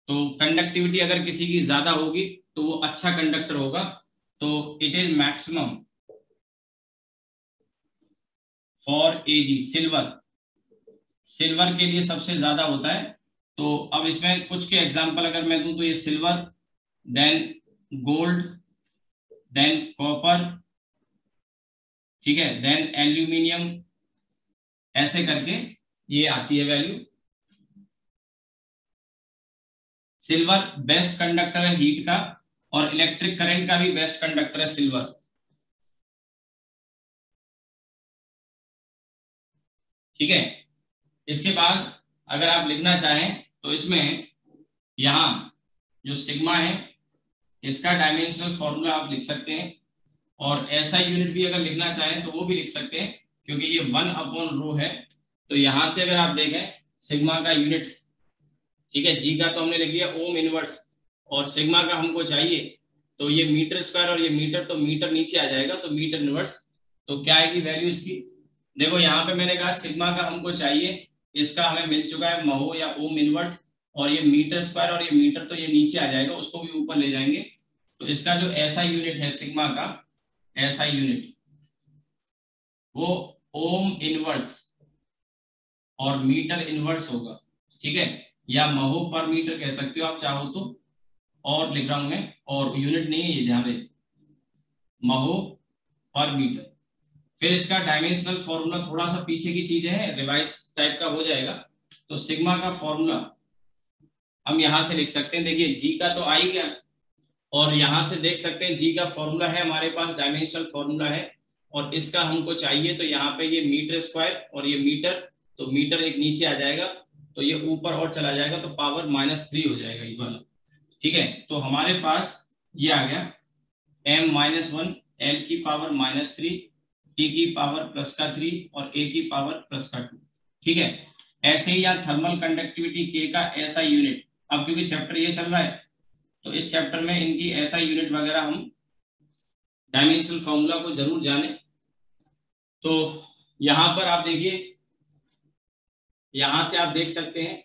तो कंडक्टिविटी अगर किसी की ज्यादा होगी तो वो अच्छा कंडक्टर होगा, तो it is maximum for Ag। Silver, silver के लिए सबसे ज्यादा होता है। तो अब इसमें कुछ के एग्जांपल अगर मैं दूं तो ये silver, then gold, then copper, ठीक है, देन एल्यूमिनियम, ऐसे करके ये आती है वैल्यू। सिल्वर बेस्ट कंडक्टर है हीट का, और इलेक्ट्रिक करंट का भी बेस्ट कंडक्टर है सिल्वर, ठीक है। इसके बाद अगर आप लिखना चाहें तो इसमें यहां जो सिग्मा है इसका डायमेंशनल फॉर्मूला आप लिख सकते हैं, और ऐसा यूनिट भी अगर लिखना चाहें तो वो भी लिख सकते हैं, क्योंकि ये 1/ρ है। तो यहां से अगर आप देखें सिग्मा का यूनिट, ठीक है, जी का तो हमने लिख लिया ओम इनवर्स, और सिग्मा का हमको चाहिए तो ये मीटर स्क्वायर, और ये मीटर, तो मीटर नीचे आ जाएगा, तो मीटर इनवर्स। तो क्या आएगी वैल्यू इसकी, देखो यहाँ पे मैंने कहा सिग्मा का हमको चाहिए, इसका हमें मिल चुका है महो या ओम इनवर्स, और ये मीटर स्क्वायर और ये मीटर तो ये नीचे आ जाएगा, उसको भी ऊपर ले जाएंगे। तो इसका जो ऐसा यूनिट है सिग्मा का, ऐसा यूनिट वो ओम इनवर्स और मीटर इनवर्स होगा, ठीक है, या महो पर मीटर कह सकते हो आप चाहो तो, और लिख रहा हूं मैं, और यूनिट नहीं है ये, ध्यान रहे, महो पर मीटर। फिर इसका डायमेंशनल फॉर्मूला थोड़ा सा पीछे की चीजें हैं, रिवाइज टाइप का हो जाएगा। तो सिग्मा का फॉर्मूला हम यहां से लिख सकते हैं, देखिए जी का तो आ ही गया, और यहां से देख सकते हैं जी का फॉर्मूला है हमारे पास, डायमेंशनल फॉर्मूला है, और इसका हमको चाहिए तो यहाँ पे ये मीटर स्क्वायर और ये मीटर, तो मीटर एक नीचे आ जाएगा, तो ये ऊपर और चला जाएगा, तो पावर -3 हो जाएगा ये वाला, ठीक है। तो हमारे पास ये आ गया m-1 l की पावर -3, t की पावर +3 और a की पावर +2, ठीक है। ऐसे ही यहाँ थर्मल कंडक्टिविटी k का ऐसा यूनिट, अब क्योंकि चैप्टर ये चल रहा है तो इस चैप्टर में इनकी ऐसा यूनिट वगैरह हम डायमेंशनल फॉर्मूला को जरूर जाने। तो यहां पर आप देखिए, यहां से आप देख सकते हैं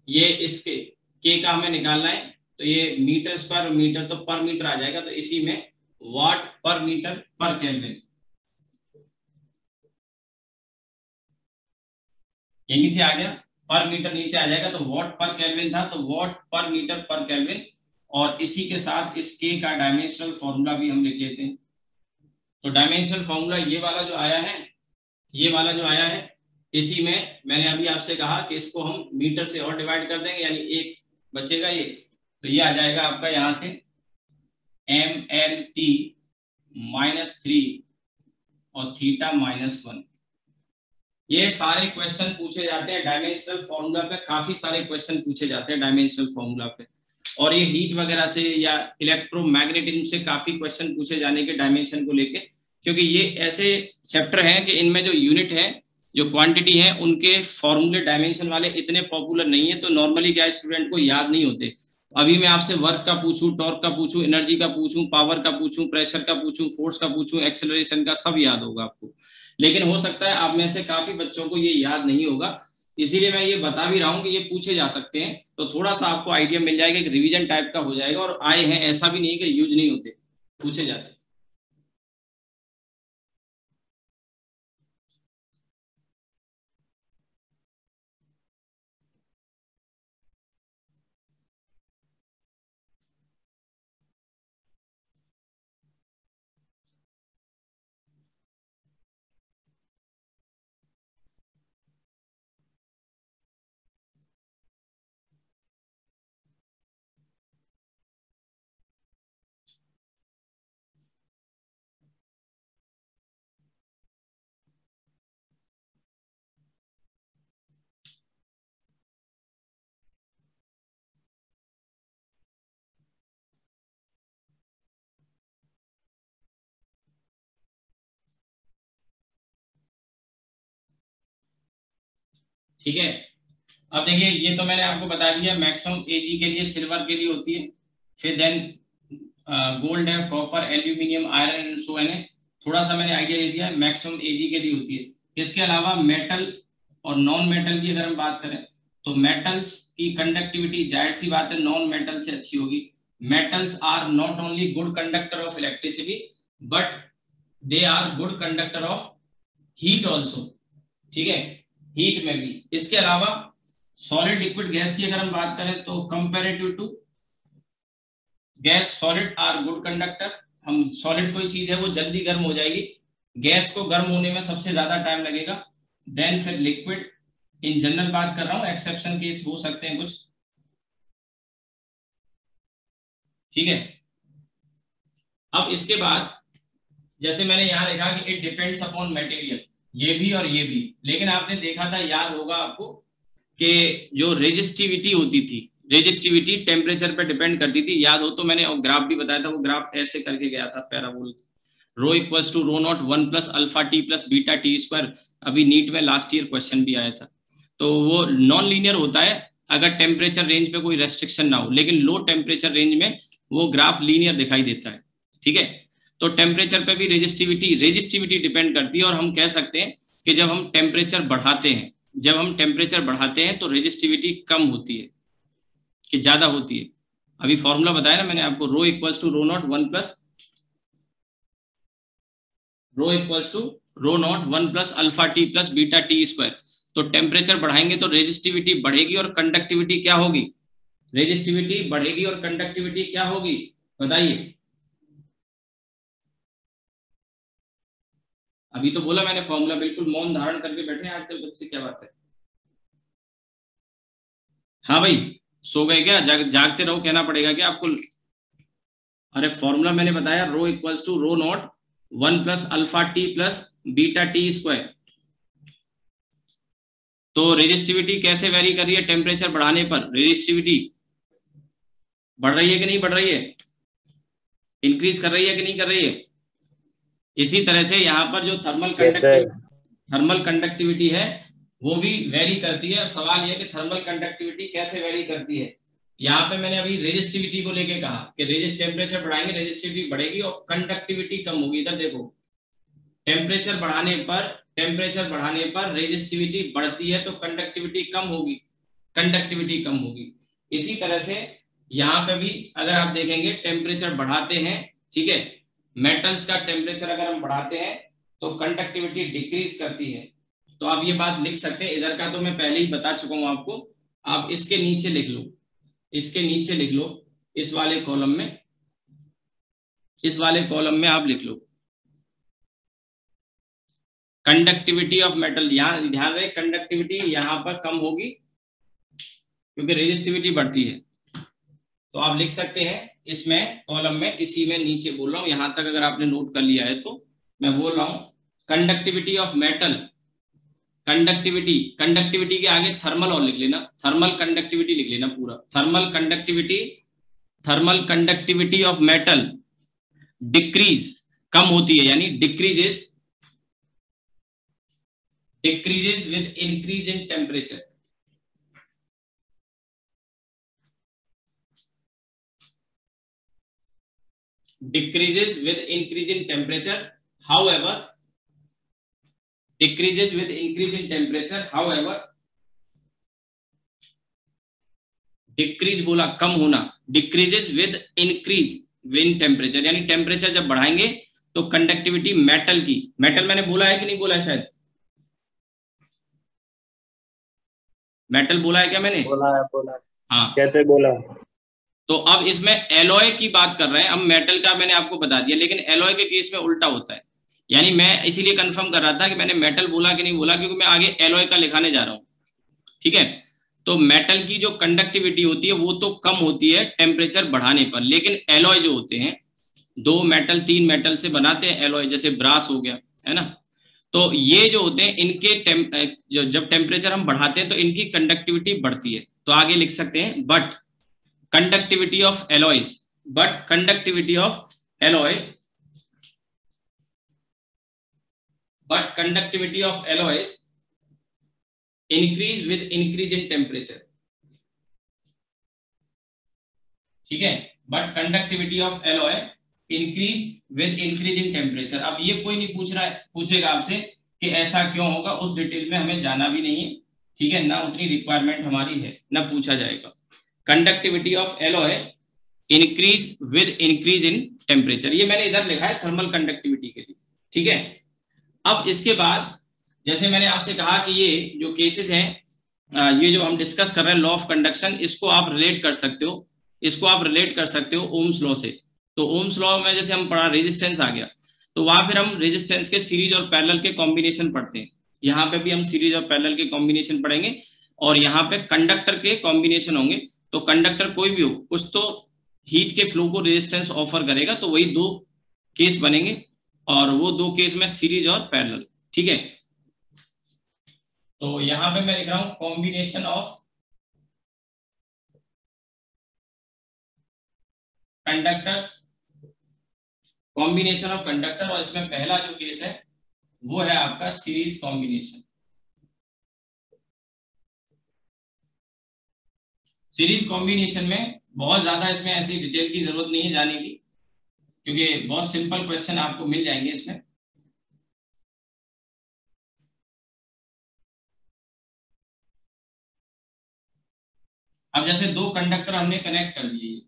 ये इसके के का हमें निकालना है, तो ये मीटर स्क्वायर और मीटर तो पर मीटर आ जाएगा, तो इसी में वाट पर मीटर पर केल्विन, यहीं से आ गया, पर मीटर नीचे आ जाएगा, तो वॉट पर केल्विन था, तो वॉट पर मीटर पर केल्विन, और इसी के साथ इस के का डायमेंशनल फॉर्मूला भी हम लिख लेते हैं। तो डायमेंशनल फॉर्मूला ये वाला जो आया है, ये वाला जो आया है, इसी में मैंने अभी आपसे कहा कि इसको हम मीटर से और डिवाइड कर देंगे, यानी एक बचेगा ये, तो ये आ जाएगा आपका यहाँ से mlt -3 और थीटा -1। ये सारे क्वेश्चन पूछे जाते हैं डायमेंशनल फॉर्मूला पे, काफी सारे क्वेश्चन पूछे जाते हैं डायमेंशनल फॉर्मूला पे, और ये हीट वगैरह से या इलेक्ट्रोमैग्नेटिज्म से काफी क्वेश्चन पूछे जाने के डायमेंशन को लेके, क्योंकि ये ऐसे चैप्टर हैं कि इनमें जो यूनिट है, जो क्वांटिटी है, उनके फॉर्मूले डायमेंशन वाले इतने पॉपुलर नहीं है, तो नॉर्मली क्या स्टूडेंट को याद नहीं होते। अभी मैं आपसे वर्क का पूछूं, टॉर्क का पूछूं, एनर्जी का पूछूं, पावर का पूछूं, प्रेशर का पूछूं, फोर्स का पूछूं, एक्सेलरेशन का, सब याद होगा आपको, लेकिन हो सकता है आप में से काफी बच्चों को ये याद नहीं होगा, इसीलिए मैं ये बता भी रहा हूँ कि ये पूछे जा सकते हैं, तो थोड़ा सा आपको आइडिया मिल जाएगा कि रिवीजन टाइप का हो जाएगा, और आए हैं, ऐसा भी नहीं कि यूज नहीं होते, पूछे जाते हैं। ठीक है, अब देखिए, ये तो मैंने आपको बता दिया, मैक्सिमम एजी के लिए सिल्वर के लिए होती है, फिर देन गोल्ड है, copper, aluminium, iron and so है, थोड़ा सा मैंने आइडिया दे दिया, मैक्सिमम एजी के लिए होती है। इसके अलावा मेटल और नॉन मेटल की अगर हम बात करें, तो मेटल्स की कंडक्टिविटी जाहिर सी बात है नॉन मेटल से अच्छी होगी। Metals are not only good conductor of electricity, but they are good conductor of heat also, ठीक है, हीट में भी। इसके अलावा सॉलिड लिक्विड गैस की अगर हम बात करें, तो comparative to gas solid are good conductor. हम सॉलिड कोई चीज है वो जल्दी गर्म हो जाएगी, गैस को गर्म होने में सबसे ज्यादा टाइम लगेगा। देन फिर लिक्विड, इन जनरल बात कर रहा हूं, एक्सेप्शन केस हो सकते हैं कुछ, ठीक है। अब इसके बाद जैसे मैंने यहां लिखा कि इट डिपेंड्स अपॉन मटेरियल, ये भी और ये भी, लेकिन आपने देखा था, याद होगा आपको, कि जो रेजिस्टिविटी होती थी, रेजिस्टिविटी टेम्परेचर पे डिपेंड करती थी, याद हो तो मैंने ग्राफ भी बताया था, वो ग्राफ ऐसे करके गया था, parabola, rho equals to rho not 1 plus alpha T plus beta T square. अभी नीट में लास्ट ईयर क्वेश्चन भी आया था। तो वो नॉन लीनियर होता है अगर टेम्परेचर रेंज पे कोई रेस्ट्रिक्शन ना हो, लेकिन लो टेम्परेचर रेंज में वो ग्राफ लीनियर दिखाई देता है, ठीक है। तो टेम्परेचर पे भी रेजिस्टिविटी डिपेंड करती है, और हम कह सकते हैं कि जब हम टेम्परेचर बढ़ाते हैं, तो रेजिस्टिविटी कम होती है कि ज्यादा होती है। अभी फॉर्मूला बताया ना मैंने आपको, rho equals to rho not 1 plus rho equals to rho not 1 plus alpha T plus beta T square. तो टेम्परेचर बढ़ाएंगे तो रेजिस्टिविटी बढ़ेगी और कंडक्टिविटी क्या होगी? रेजिस्टिविटी बढ़ेगी और कंडक्टिविटी क्या होगी? बताइए। अभी तो बोला मैंने फॉर्मूला, बिल्कुल मौन धारण करके बैठे हैं आजकल बच्चे, क्या बात है? हाँ भाई, सो गए क्या? जागते रहो कहना पड़ेगा क्या आपको? अरे फॉर्मूला मैंने बताया, rho equals to rho not 1 plus alpha T plus beta T square. तो रेजिस्टिविटी कैसे वेरी कर रही है टेम्परेचर बढ़ाने पर? रेजिस्टिविटी बढ़ रही है कि नहीं बढ़ रही है? इंक्रीज कर रही है कि नहीं कर रही है? इसी तरह से यहाँ पर जो थर्मल कंडक्टिविटी है वो भी वेरी करती है। और सवाल यह है कि थर्मल कंडक्टिविटी कैसे वेरी करती है। यहाँ पे मैंने अभी रेजिस्टिविटी को लेके कहा कि टेम्परेचर बढ़ाएंगे रेजिस्टिविटी बढ़ेगी और कंडक्टिविटी कम होगी। इधर देखो, टेम्परेचर बढ़ाने पर रेजिस्टिविटी बढ़ती है तो कंडक्टिविटी कम होगी। इसी तरह से यहाँ पे भी अगर आप देखेंगे टेम्परेचर बढ़ाते हैं, ठीक है, मेटल्स का टेम्परेचर अगर हम बढ़ाते हैं तो कंडक्टिविटी डिक्रीज करती है। तो आप ये बात लिख सकते हैं। इधर का तो मैं पहले ही बता चुका हूं आपको, आप इसके नीचे लिख लो, इस वाले कॉलम में आप लिख लो कंडक्टिविटी ऑफ मेटल। यहाँ ध्यान रहे, कंडक्टिविटी यहाँ पर कम होगी क्योंकि रेजिस्टिविटी बढ़ती है। तो आप लिख सकते हैं इसमें कॉलम में, इसी में नीचे बोल रहा हूं, यहां तक अगर आपने नोट कर लिया है तो मैं बोल रहा हूं कंडक्टिविटी ऑफ मेटल। कंडक्टिविटी के आगे थर्मल और लिख लेना, थर्मल कंडक्टिविटी लिख लेना पूरा। Thermal conductivity of metal decrease, कम होती है, यानी decreases with increase in temperature. decreases with increase in temperature, however decreases with increase in temperature, however decrease बोला कम होना, decreases with increase in temperature, यानी टेम्परेचर जब बढ़ाएंगे तो कंडक्टिविटी मेटल की, मेटल मैंने बोला है कि नहीं बोला है? शायद मेटल बोला है क्या मैंने? बोला। हाँ, कैसे बोला? तो अब इसमें एलॉय की बात कर रहे हैं। अब मेटल का मैंने आपको बता दिया, लेकिन एलॉय के केस में उल्टा होता है। यानी मैं इसीलिए कंफर्म कर रहा था कि मैंने मेटल बोला कि नहीं बोला, क्योंकि मैं आगे एलॉय का लिखाने जा रहा हूं, ठीक है। तो मेटल की जो कंडक्टिविटी होती है वो तो कम होती है टेम्परेचर बढ़ाने पर, लेकिन एलॉय जो होते हैं, 2 मेटल 3 मेटल से बनाते हैं एलॉय, जैसे ब्रास हो गया, है ना। तो ये जो होते हैं इनके जब टेम्परेचर हम बढ़ाते हैं तो इनकी कंडक्टिविटी बढ़ती है। तो आगे लिख सकते हैं but conductivity of alloys increase with increase in temperature, ठीक है। But conductivity of alloy increase with increase in temperature. अब ये कोई नहीं पूछेगा आपसे कि ऐसा क्यों होगा, उस डिटेल में हमें जाना भी नहीं है, ठीक है ना, उतनी रिक्वायरमेंट हमारी है ना, पूछा जाएगा। Conductivity of alloy increase with increase in temperature, ये मैंने इधर लिखा है थर्मल कंडक्टिविटी के लिए, ठीक है। अब इसके बाद जैसे मैंने आपसे कहा कि ये जो केसेस हैं, ये जो हम डिस्कस कर रहे हैं लॉ ऑफ कंडक्शन, इसको आप रिलेट कर सकते हो ओम्स लॉ से। तो ओम्स लॉ में जैसे हम पढ़ा रेजिस्टेंस आ गया, तो वहां फिर हम रेजिस्टेंस के सीरीज और पैरेलल के कॉम्बिनेशन पढ़ते हैं। यहाँ पे भी हम सीरीज और पैरेलल के कॉम्बिनेशन पढ़ेंगे, और यहाँ पे कंडक्टर के कॉम्बिनेशन होंगे। तो कंडक्टर कोई भी हो, कुछ तो हीट के फ्लो को रेजिस्टेंस ऑफर करेगा, तो वही 2 केस बनेंगे, और वो 2 केस में सीरीज और पैरेलल, ठीक है। तो यहाँ पे मैं लिख रहा हूं कॉम्बिनेशन ऑफ कंडक्टर्स, और इसमें पहला जो केस है वो है आपका सीरीज कॉम्बिनेशन। सीरीज कॉम्बिनेशन में बहुत ज्यादा इसमें ऐसी डिटेल की जरूरत नहीं है जाने की, क्योंकि बहुत सिंपल क्वेश्चन आपको मिल जाएंगे इसमें। अब जैसे 2 कंडक्टर हमने कनेक्ट कर दिए,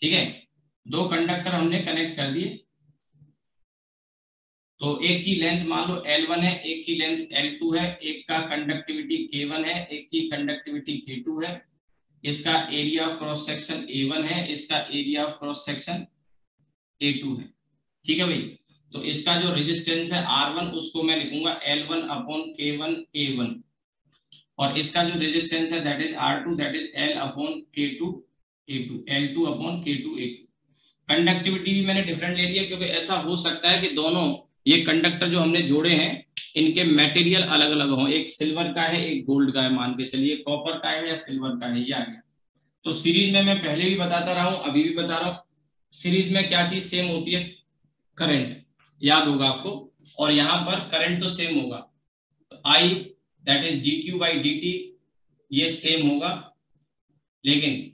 ठीक है, 2 कंडक्टर हमने कनेक्ट कर दिए, तो एक की लेंथ मान लो L1 है, एक की लेंथ L2 है, एक का कंडक्टिविटी K1 है, एक की कंडक्टिविटी K2 है, इसका area of cross section A1 है, इसका area of cross section A2 है। ठीक है भाई। तो इसका जो रेजिस्टेंस है R1 उसको मैं लिखूंगा L1 अपॉन K1 A1, और इसका जो रेजिस्टेंस है that is R2 that is L upon K2 A2, L2 upon K2 A2। Conductivity भी मैंने डिफरेंट ले लिया क्योंकि ऐसा हो सकता है कि दोनों ये कंडक्टर जो हमने जोड़े हैं इनके मटेरियल अलग अलग हों, एक सिल्वर का है एक गोल्ड का है, मान के चलिए कॉपर का है या सिल्वर का है, ये आ गया। तो सीरीज में मैं पहले भी बताता रहा हूं, अभी भी बता रहा हूं, सीरीज में क्या चीज सेम होती है, करंट, याद होगा आपको, और यहां पर करंट तो सेम होगा, I that is dq by dt ये सेम होगा, लेकिन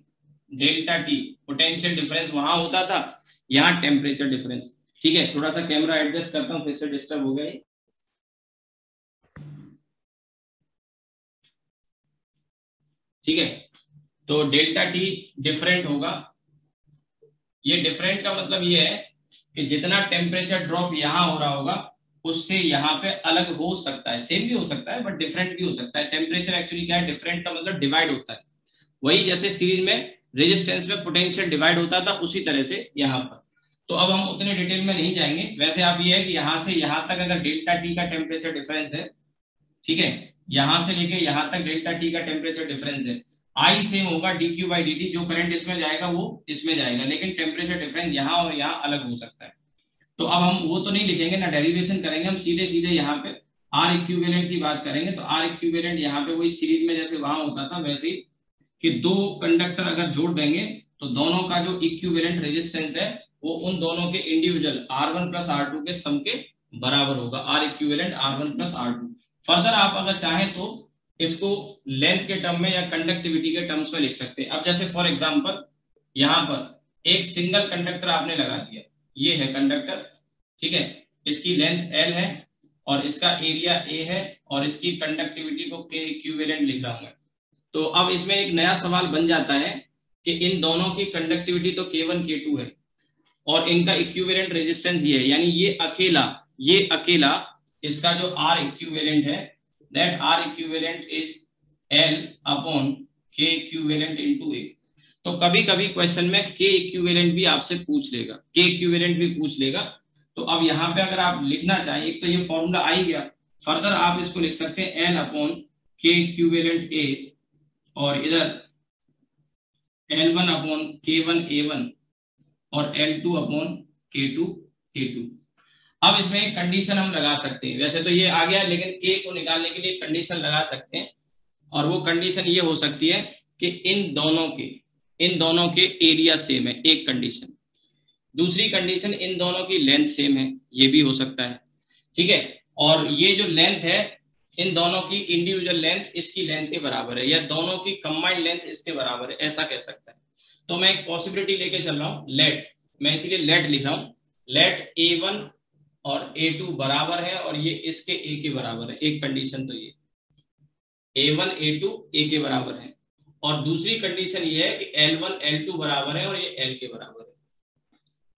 डेल्टा टी पोटेंशियल डिफरेंस वहां होता था, यहाँ टेम्परेचर डिफरेंस। ठीक है, थोड़ा सा कैमरा एडजस्ट करता हूँ, फिर से डिस्टर्ब हो गया। ठीक है, तो डेल्टा टी डिफरेंट होगा। ये डिफरेंट का मतलब ये है कि जितना टेम्परेचर ड्रॉप यहाँ हो रहा होगा उससे यहाँ पे अलग हो सकता है, सेम भी हो सकता है बट डिफरेंट भी हो सकता है। टेम्परेचर एक्चुअली क्या है, डिफरेंट का मतलब डिवाइड होता है, वही जैसे सीरीज में रेजिस्टेंस में पोटेंशियल डिवाइड होता था उसी तरह से यहाँ पर। तो अब हम उतने डिटेल में नहीं जाएंगे, वैसे आप ये है कि यहाँ से यहाँ तक अगर डेल्टा टी का टेम्परेचर डिफरेंस है, ठीक है, यहाँ से लेके यहाँ तक डेल्टा टी का टेम्परेचर डिफरेंस है, आई सेम होगा dq बाई dt, जो करंट इसमें जाएगा वो इसमें जाएगा, लेकिन टेम्परेचर डिफरेंस यहाँ और यहाँ अलग हो सकता है। तो अब हम वो तो नहीं लिखेंगे ना, डेरिवेशन करेंगे, हम सीधे सीधे यहाँ पे आर इक्विवेलेंट की बात करेंगे। तो आर इक्विवेलेंट यहाँ पे वही सीरीज में जैसे वहां होता था वैसे ही, कि दो कंडक्टर अगर जोड़ देंगे तो दोनों का जो इक्विवेलेंट रेजिस्टेंस है वो उन दोनों के इंडिविजुअल R1 प्लस R2 के सम के बराबर होगा, are equivalent R1 plus R2। Further आप अगर चाहें तो इसको लेंथ के टर्म में या कंडक्टिविटी के टर्म्स में लिख सकते हैं। अब जैसे फॉर एग्जांपल यहाँ पर एक सिंगल कंडक्टर आपने लगा दिया, ये है कंडक्टर, ठीक है, इसकी लेंथ L है और इसका एरिया A है और इसकी कंडक्टिविटी को K इक्विवेलेंट लिख रहा हूं मैं। तो अब इसमें एक नया सवाल बन जाता है कि इन दोनों की कंडक्टिविटी तो K1 K2 है और इनका इक्विवेलेंट रेजिस्टेंस ये है, यानी ये अकेला इसका जो R इक्विवेलेंट है that R equivalent is L upon K equivalent into A। तो कभी कभी क्वेश्चन में K इक्विवेलेंट भी आपसे पूछ लेगा, K इक्विवेलेंट भी पूछ लेगा। तो अब यहाँ पे अगर आप लिखना चाहें, एक तो ये फॉर्मूला आ ही गया, फर्दर आप इसको लिख सकते हैं L upon K equivalent A और इधर L1 अपॉन K1 A1 और L2 अपॉन K2 A2। अब इसमें एक कंडीशन हम लगा सकते हैं, वैसे तो ये आ गया लेकिन K को निकालने के लिए कंडीशन लगा सकते हैं, और वो कंडीशन ये हो सकती है कि इन दोनों के एरिया सेम है, एक कंडीशन। दूसरी कंडीशन इन दोनों की लेंथ सेम है, ये भी हो सकता है। ठीक है, और ये जो लेंथ है इन दोनों की इंडिविजुअल लेंथ इसकी लेंथ के बराबर है, या दोनों की कंबाइंड लेंथ इसके बराबर है, ऐसा कह सकता है। तो मैं एक पॉसिबिलिटी लेके चल रहा हूँ, लेट, मैं इसीलिए लेट लिख रहा हूँ, लेट A1 और A2 बराबर है और ये इसके A के बराबर है, एक कंडीशन तो ये A1 A2 A के बराबर है, और दूसरी कंडीशन ये है कि L1 L2 बराबर है और ये L के बराबर है।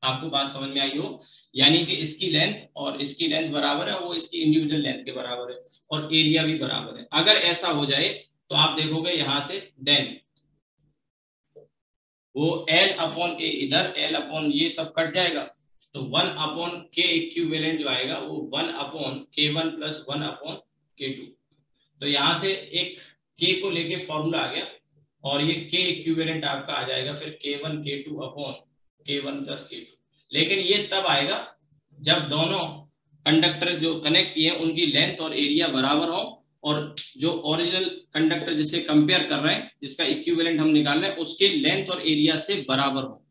आपको बात समझ में आई हो, यानी कि इसकी लेंथ और इसकी लेंथ बराबर है, वो इसकी इंडिविजुअल लेंथ के बराबर है और एरिया भी बराबर है। अगर ऐसा हो जाए तो आप देखोगे यहां से देन वो L अपॉन A इधर L अपॉन ये सब कट जाएगा, तो 1 अपॉन K इक्विवेलेंट जो आएगा वो 1 upon K1 plus 1 upon K2। तो यहाँ से एक K को लेके फॉर्मूला आ गया और ये K इक्विवेलेंट आपका आ जाएगा फिर K1 K2 upon K1 plus K2। लेकिन ये तब आएगा जब दोनों कंडक्टर जो कनेक्ट किए उनकी लेंथ और एरिया बराबर हो, और जो ओरिजिनल कंडक्टर जिससे कंपेयर कर रहे हैं, जिसका इक्विवेलेंट हम निकाल रहे हैं, उसके लेंथ और एरिया से बराबर हो।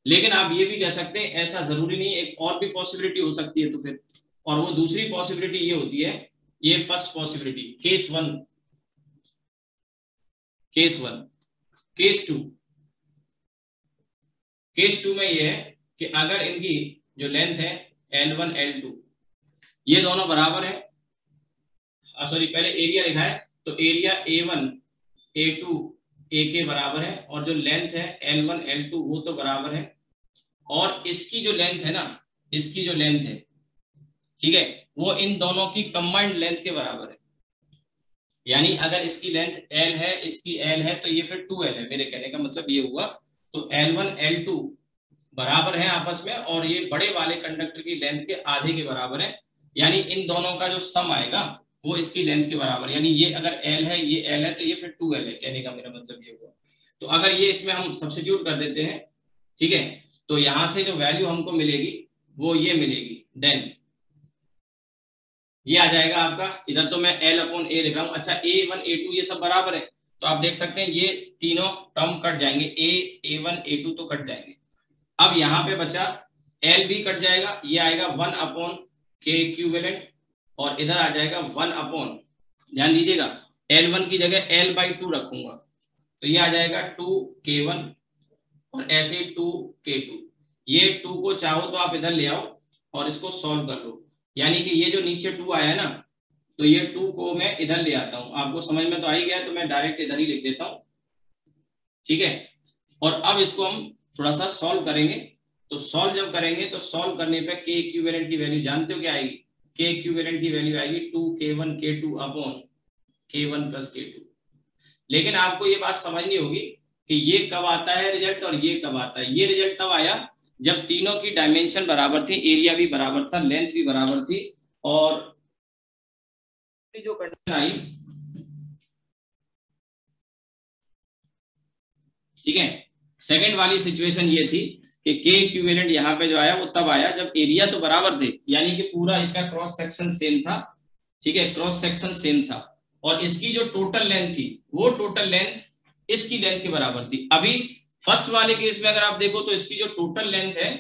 लेकिन आप ये भी कह सकते हैं ऐसा जरूरी नहीं, एक और भी पॉसिबिलिटी हो सकती है। तो फिर, और वो दूसरी पॉसिबिलिटी ये होती है, ये first possibility case one, case two में ये है कि अगर इनकी जो लेंथ है L1 L2 ये दोनों बराबर है, सॉरी पहले एरिया लिखा है, तो एरिया A1 A2 A के बराबर है और जो लेंथ है L1 L2 वो तो बराबर है, और इसकी जो लेंथ है ना, इसकी जो लेंथ है ठीक है, वो इन दोनों की कंबाइंड लेंथ के बराबर है। यानी अगर इसकी लेंथ L है, इसकी L है, तो ये फिर 2L है। मेरे कहने का मतलब ये हुआ, तो L1 L2 बराबर है आपस में, और ये बड़े वाले कंडक्टर की लेंथ के आधे के बराबर है। यानी इन दोनों का जो सम आएगा वो इसकी लेंथ के बराबर, यानी ये अगर L है, ये L है, तो ये फिर 2L है। कहने का मेरा मतलब ये हुआ। तो अगर ये इसमें हम सब्स्टिट्यूट कर देते हैं, ठीक है, तो यहां से जो वैल्यू हमको मिलेगी वो ये मिलेगी। देन ये आ जाएगा आपका, इधर तो मैं L/A लिख रहा हूं। अच्छा, A1 A2 ये सब बराबर है, तो आप देख सकते हैं ये तीनों टर्म कट जाएंगे, A1 A2 तो कट जाएंगे। अब यहाँ पे बचा L भी कट जाएगा, ये आएगा 1/K इक्विवेलेंट, और इधर आ जाएगा 1/, ध्यान दीजिएगा, L1 की जगह L/2 रखूंगा, तो ये आ जाएगा 2K1, और ऐसे 2K2। ये 2 को चाहो तो आप इधर ले आओ और इसको सॉल्व कर लो। यानी कि ये जो नीचे 2 आया है ना, तो ये 2 को मैं इधर ले आता हूं। आपको समझ में तो आ ही गया, तो मैं डायरेक्ट इधर ही लिख देता हूं, ठीक है। और अब इसको हम थोड़ा सा सॉल्व करेंगे। तो सॉल्व जब करेंगे, तो सॉल्व करने पे K इक्विवेलेंट की वैल्यू जानते हो क्या आएगी? K इक्विवेलेंट की वैल्यू आएगी 2K1 K2 upon K1 plus K2। लेकिन आपको ये बात समझनी होगी कि ये कब आता है रिजल्ट और ये कब आता है। ये रिजल्ट तब आया जब तीनों की डायमेंशन बराबर थी, एरिया भी बराबर था, लेंथ भी बराबर थी, और जो कंडीशन आई, ठीक है, सेकंड वाली सिचुएशन ये थी कि K इक्विवेलेंट यहाँ पे जो आया वो तब आया जब एरिया तो बराबर थे, यानी कि पूरा इसका क्रॉस सेक्शन सेम था, ठीक है, क्रॉस सेक्शन सेम था, और इसकी जो टोटल लेंथ थी वो टोटल लेंथ इसकी लेंथ के बराबर थी। अभी फर्स्ट वाले केस में अगर आप देखो तो इसकी जो टोटल लेंथ है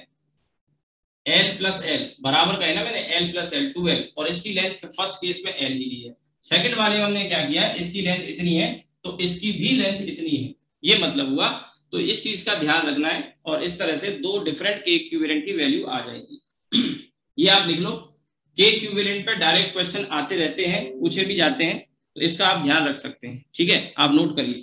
L प्लस एल बराबर का है ना, मैंने L प्लस एल 2L, और इसकी लेंथ फर्स्ट केस में L ही ली है। सेकंड वाले में हमने क्या किया, इसकी लेंथ इतनी है तो इसकी भी लेंथ इतनी है, ये मतलब हुआ। तो इस चीज का ध्यान रखना है, और इस तरह से दो डिफरेंट K इक्विवेलेंट की वैल्यू आ जाएगी। ये आप लिख लो, K इक्विवेलेंट पे डायरेक्ट क्वेश्चन आते रहते हैं, पूछे भी जाते हैं, तो इसका आप ध्यान रख सकते हैं, ठीक है, आप नोट करिए।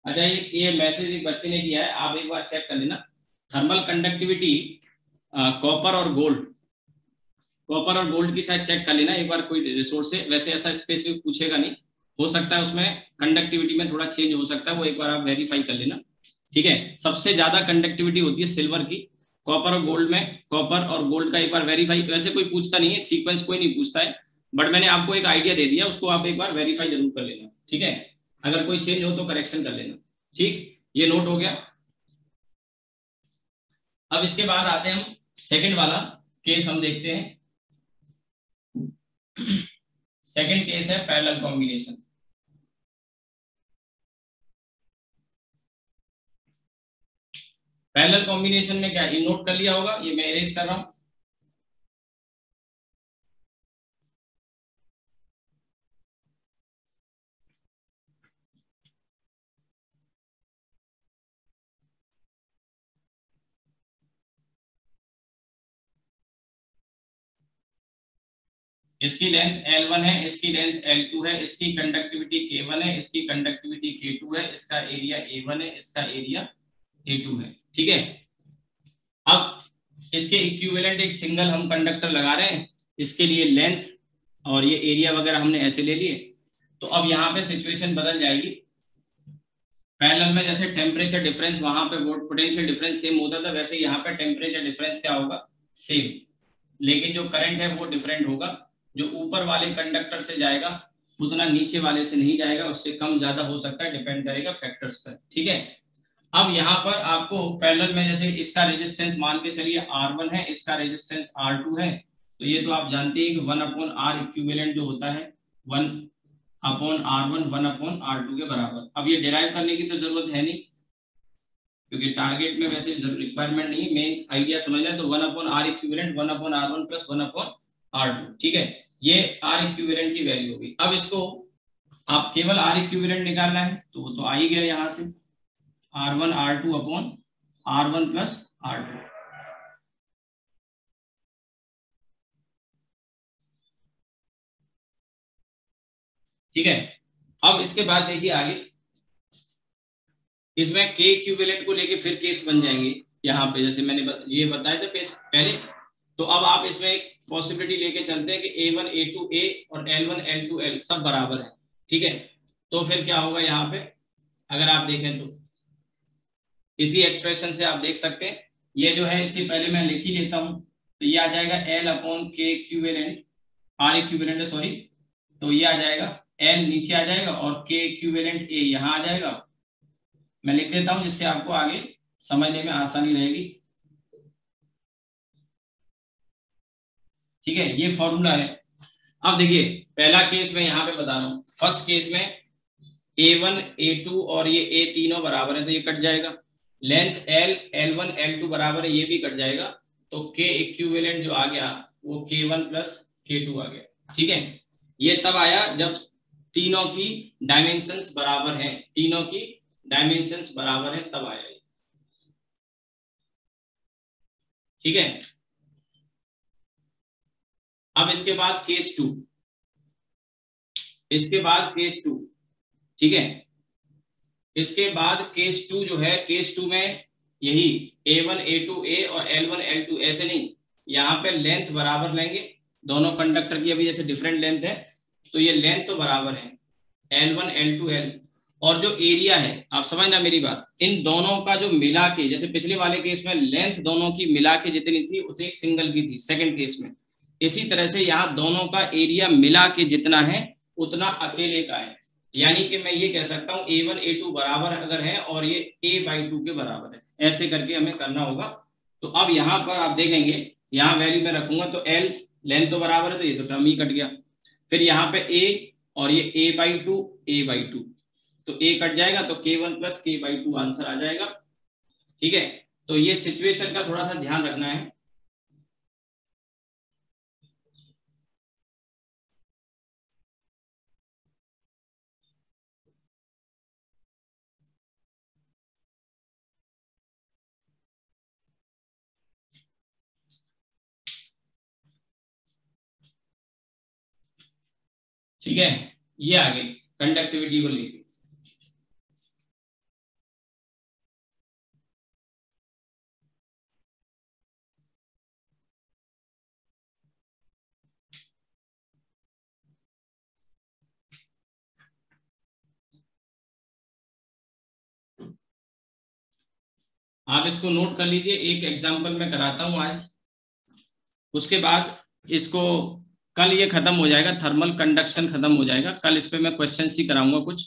अच्छा, ये मैसेज एक बच्चे ने किया है, आप एक बार चेक कर लेना। थर्मल कंडक्टिविटी कॉपर और गोल्ड, कॉपर और गोल्ड की शायद चेक कर लेना एक बार, कोई रिसोर्स से, वैसे ऐसा स्पेसिफिक पूछेगा नहीं, हो सकता है उसमें कंडक्टिविटी में थोड़ा चेंज हो सकता है, वो एक बार आप वेरीफाई कर लेना, ठीक है। सबसे ज्यादा कंडक्टिविटी होती है सिल्वर की, कॉपर और गोल्ड में, कॉपर और गोल्ड का एक बार वेरीफाई, वैसे कोई पूछता नहीं है, सीक्वेंस कोई नहीं पूछता है, बट मैंने आपको एक आइडिया दे दिया, उसको आप एक बार वेरीफाई जरूर कर लेना, ठीक है। अगर कोई चेंज हो तो करेक्शन कर लेना, ठीक, ये नोट हो गया। अब इसके बाद आते हैं हम सेकंड वाला केस हम देखते हैं। सेकंड केस है पैरेलल कॉम्बिनेशन। पैरेलल कॉम्बिनेशन में क्या, ये नोट कर लिया होगा, ये मैं इरेज कर रहा हूं। इसकी लेंथ L1 है, इसकी लेंथ L2 है, इसकी कंडक्टिविटी K1 है, इसकी कंडक्टिविटी K2 है, इसका एरिया A1 है, इसका एरिया A2 है, ठीक है। अब इसके इक्विवेलेंट एक सिंगल हम कंडक्टर लगा रहे हैं, इसके लिए लेंथ और ये एरिया वगैरह हमने ऐसे ले लिए। तो अब यहाँ पे सिचुएशन बदल जाएगी। पैरेलल में जैसे टेम्परेचर डिफरेंस वहां पे पोटेंशियल डिफरेंस सेम होता था, वैसे यहाँ पे टेम्परेचर डिफरेंस क्या होगा, सेम, लेकिन जो करंट है वो डिफरेंट होगा। जो ऊपर वाले कंडक्टर से जाएगा उतना नीचे वाले से नहीं जाएगा, उससे कम ज्यादा हो सकता है, डिपेंड करेगा फैक्टर्स पर। ठीक है, अब यहाँ पर आपको पैरेलल में जैसे इसका रेजिस्टेंस मान के चलिए R1 है, इसका रेजिस्टेंस R2 है, तो ये तो आप जानते हैं कि 1/R इक्विवेलेंट जो होता है 1/R1 1/R2 के बराबर। अब ये डिराइव करने की तो जरूरत है नहीं, क्योंकि टारगेट में वैसे रिक्वायरमेंट नहीं, मेन आइडिया समझना है। तो 1/R equivalent 1/R1 plus 1/R2। ठीक है, ये R इक्विवेलेंट की वैल्यू होगी। अब इसको आप केवल R इक्विवेलेंट निकालना है, तो वो तो आ ही गया यहाँ से, R1 R2 upon R1 plus R2। ठीक है, अब इसके बाद देखिए आगे, इसमें K इक्विवेलेंट को लेके फिर केस बन जाएंगे यहाँ पे, जैसे मैंने ये बताया था पहले। तो अब आप इसमें एक पॉसिबिलिटी लेके चलते हैं कि A1 A2 A और L1 L2 L सब बराबर है। ठीक है, तो फिर क्या होगा यहाँ पे, अगर आप देखें तो इसी एक्सप्रेशन से आप देख सकते हैं, ये जो है इससे पहले मैं लिख ही लेता हूं, तो ये आ जाएगा L upon K equivalent, R equivalent है सॉरी, तो ये आ जाएगा L नीचे आ जाएगा और K इक्विवेलेंट A यहाँ आ जाएगा। मैं लिख देता हूं जिससे आपको आगे समझने में आसानी रहेगी। ठीक है, ये फॉर्मूला है। अब देखिए पहला केस मैं यहाँ पे बता रहा हूँ, फर्स्ट केस में A1 A2 और ये A तीनों बराबर है, तो ये कट जाएगा। लेंथ L L1 L2 बराबर है, ये भी कट जाएगा। तो K इक्विवेलेंट जो आ गया वो K1 प्लस K2 आ गया। ठीक है, ये तब आया जब तीनों की डायमेंशंस बराबर हैं, तीनों की डायमेंशंस बराबर है तब आया। ठीक है, अब इसके बाद केस 2, इसके बाद केस 2। ठीक है, इसके बाद केस 2 जो है, केस 2 में यही A1 A2 A और L1 L2, ऐसे नहीं, यहाँ पे लेंथ बराबर लेंगे दोनों कंडक्टर की। अभी जैसे डिफरेंट लेंथ है तो ये लेंथ तो बराबर है L1 L2 L, और जो एरिया है आप समझना मेरी बात, इन दोनों का जो मिला के, जैसे पिछले वाले केस में लेंथ दोनों की मिला के जितनी थी उतनी सिंगल की थी सेकंड केस में, इसी तरह से यहाँ दोनों का एरिया मिला के जितना है उतना अकेले का है। यानी कि मैं ये कह सकता हूँ A1 A2 बराबर अगर है और ये A/2 के बराबर है, ऐसे करके हमें करना होगा। तो अब यहाँ पर आप देखेंगे, यहाँ वैल्यू में रखूंगा तो L लेंथ तो बराबर है, तो ये तो टर्म ही कट गया। फिर यहाँ पे A और ये A/2 तो A कट जाएगा, तो K1 प्लस K/2 आंसर आ जाएगा। ठीक है, तो ये सिचुएशन का थोड़ा सा ध्यान रखना है। ठीक है, ये आगे कंडक्टिविटी को लेके, आप इसको नोट कर लीजिए। एक एग्जांपल मैं कराता हूं आज, उसके बाद इसको कल ये खत्म हो जाएगा, थर्मल कंडक्शन खत्म हो जाएगा। कल इस पे मैं क्वेश्चन ही कराऊंगा कुछ,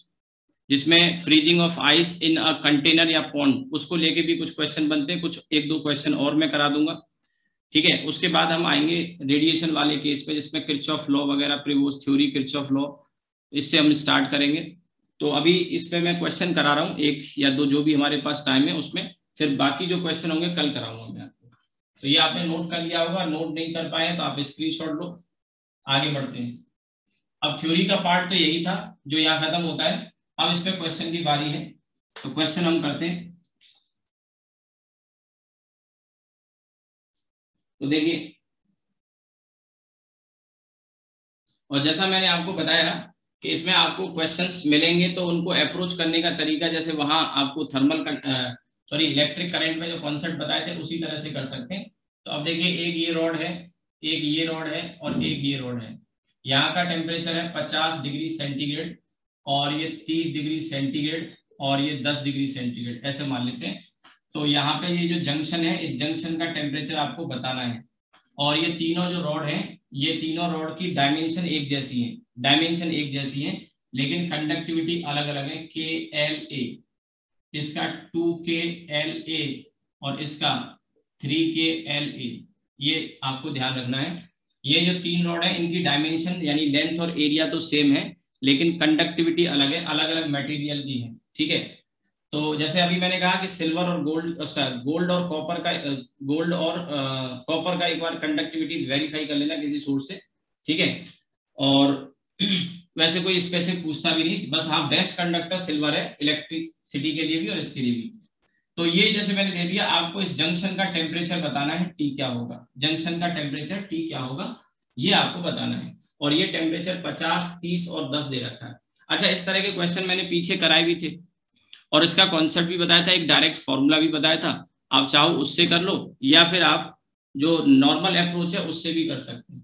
जिसमें freezing of ice in a container या पॉन्ड, उसको लेके भी कुछ क्वेश्चन बनते हैं, कुछ एक दो क्वेश्चन और मैं करा दूंगा। ठीक है, उसके बाद हम आएंगे रेडिएशन वाले केस पे, जिसमें किरचॉफ लॉ वगैरह, प्रीवोस्ट थ्योरी, किरचॉफ लॉ, इससे हम स्टार्ट करेंगे। तो अभी इस पे मैं क्वेश्चन करा रहा हूँ, एक या दो जो भी हमारे पास टाइम है उसमें, फिर बाकी जो क्वेश्चन होंगे कल कराऊंगा मैं आपको। तो ये आपने नोट कर लिया होगा, नोट नहीं कर पाए तो आप स्क्रीनशॉट लो। आगे बढ़ते हैं। अब थ्योरी का पार्ट तो यही था जो यहाँ खत्म होता है, अब इस पे क्वेश्चन की बारी है। तो क्वेश्चन हम करते हैं। तो देखिए, और जैसा मैंने आपको बताया कि इसमें आपको क्वेश्चंस मिलेंगे, तो उनको अप्रोच करने का तरीका, जैसे वहां आपको थर्मल इलेक्ट्रिक करंट में जो कॉन्सेप्ट बताए थे उसी तरह से कर सकते हैं। तो अब देखिए, एक ये रॉड है, एक ये रॉड है और एक ये रॉड है। यहाँ का टेम्परेचर है 50 डिग्री सेंटीग्रेड और ये 30 डिग्री सेंटीग्रेड और ये 10 डिग्री सेंटीग्रेड, ऐसे मान लेते हैं। तो यहाँ पे ये जो जंक्शन है, इस जंक्शन का टेम्परेचर आपको बताना है, और ये तीनों जो रॉड हैं ये तीनों रॉड की डायमेंशन एक जैसी है, डायमेंशन एक जैसी है, लेकिन कंडक्टिविटी अलग अलग है। KLA, इसका 2KLA और इसका 3KLA, ये आपको ध्यान रखना है। ये जो तीन रॉड है इनकी डायमेंशन यानी लेंथ और एरिया तो सेम है, लेकिन कंडक्टिविटी अलग है, अलग अलग मटेरियल की है। ठीक है, तो जैसे अभी मैंने कहा कि सिल्वर और गोल्ड, उसका गोल्ड और कॉपर का, गोल्ड और कॉपर का एक बार कंडक्टिविटी वेरीफाई कर लेना किसी सोर्स से। ठीक है, और वैसे कोई स्पेसिफिक पूछता भी नहीं, बस हाँ बेस्ट कंडक्टर सिल्वर है इलेक्ट्रिसिटी के लिए भी और इसके लिए भी। तो ये जैसे मैंने दे दिया, आपको इस जंक्शन का टेम्परेचर बताना है, T क्या होगा, जंक्शन का टेम्परेचर T क्या होगा ये आपको बताना है। और ये टेम्परेचर 50, 30 और 10 दे रखा है। अच्छा, इस तरह के क्वेश्चन मैंने पीछे कराए भी थे और इसका कॉन्सेप्ट भी बताया था, एक डायरेक्ट फॉर्मूला भी बताया था। आप चाहो उससे कर लो या फिर आप जो नॉर्मल अप्रोच है उससे भी कर सकते हैं।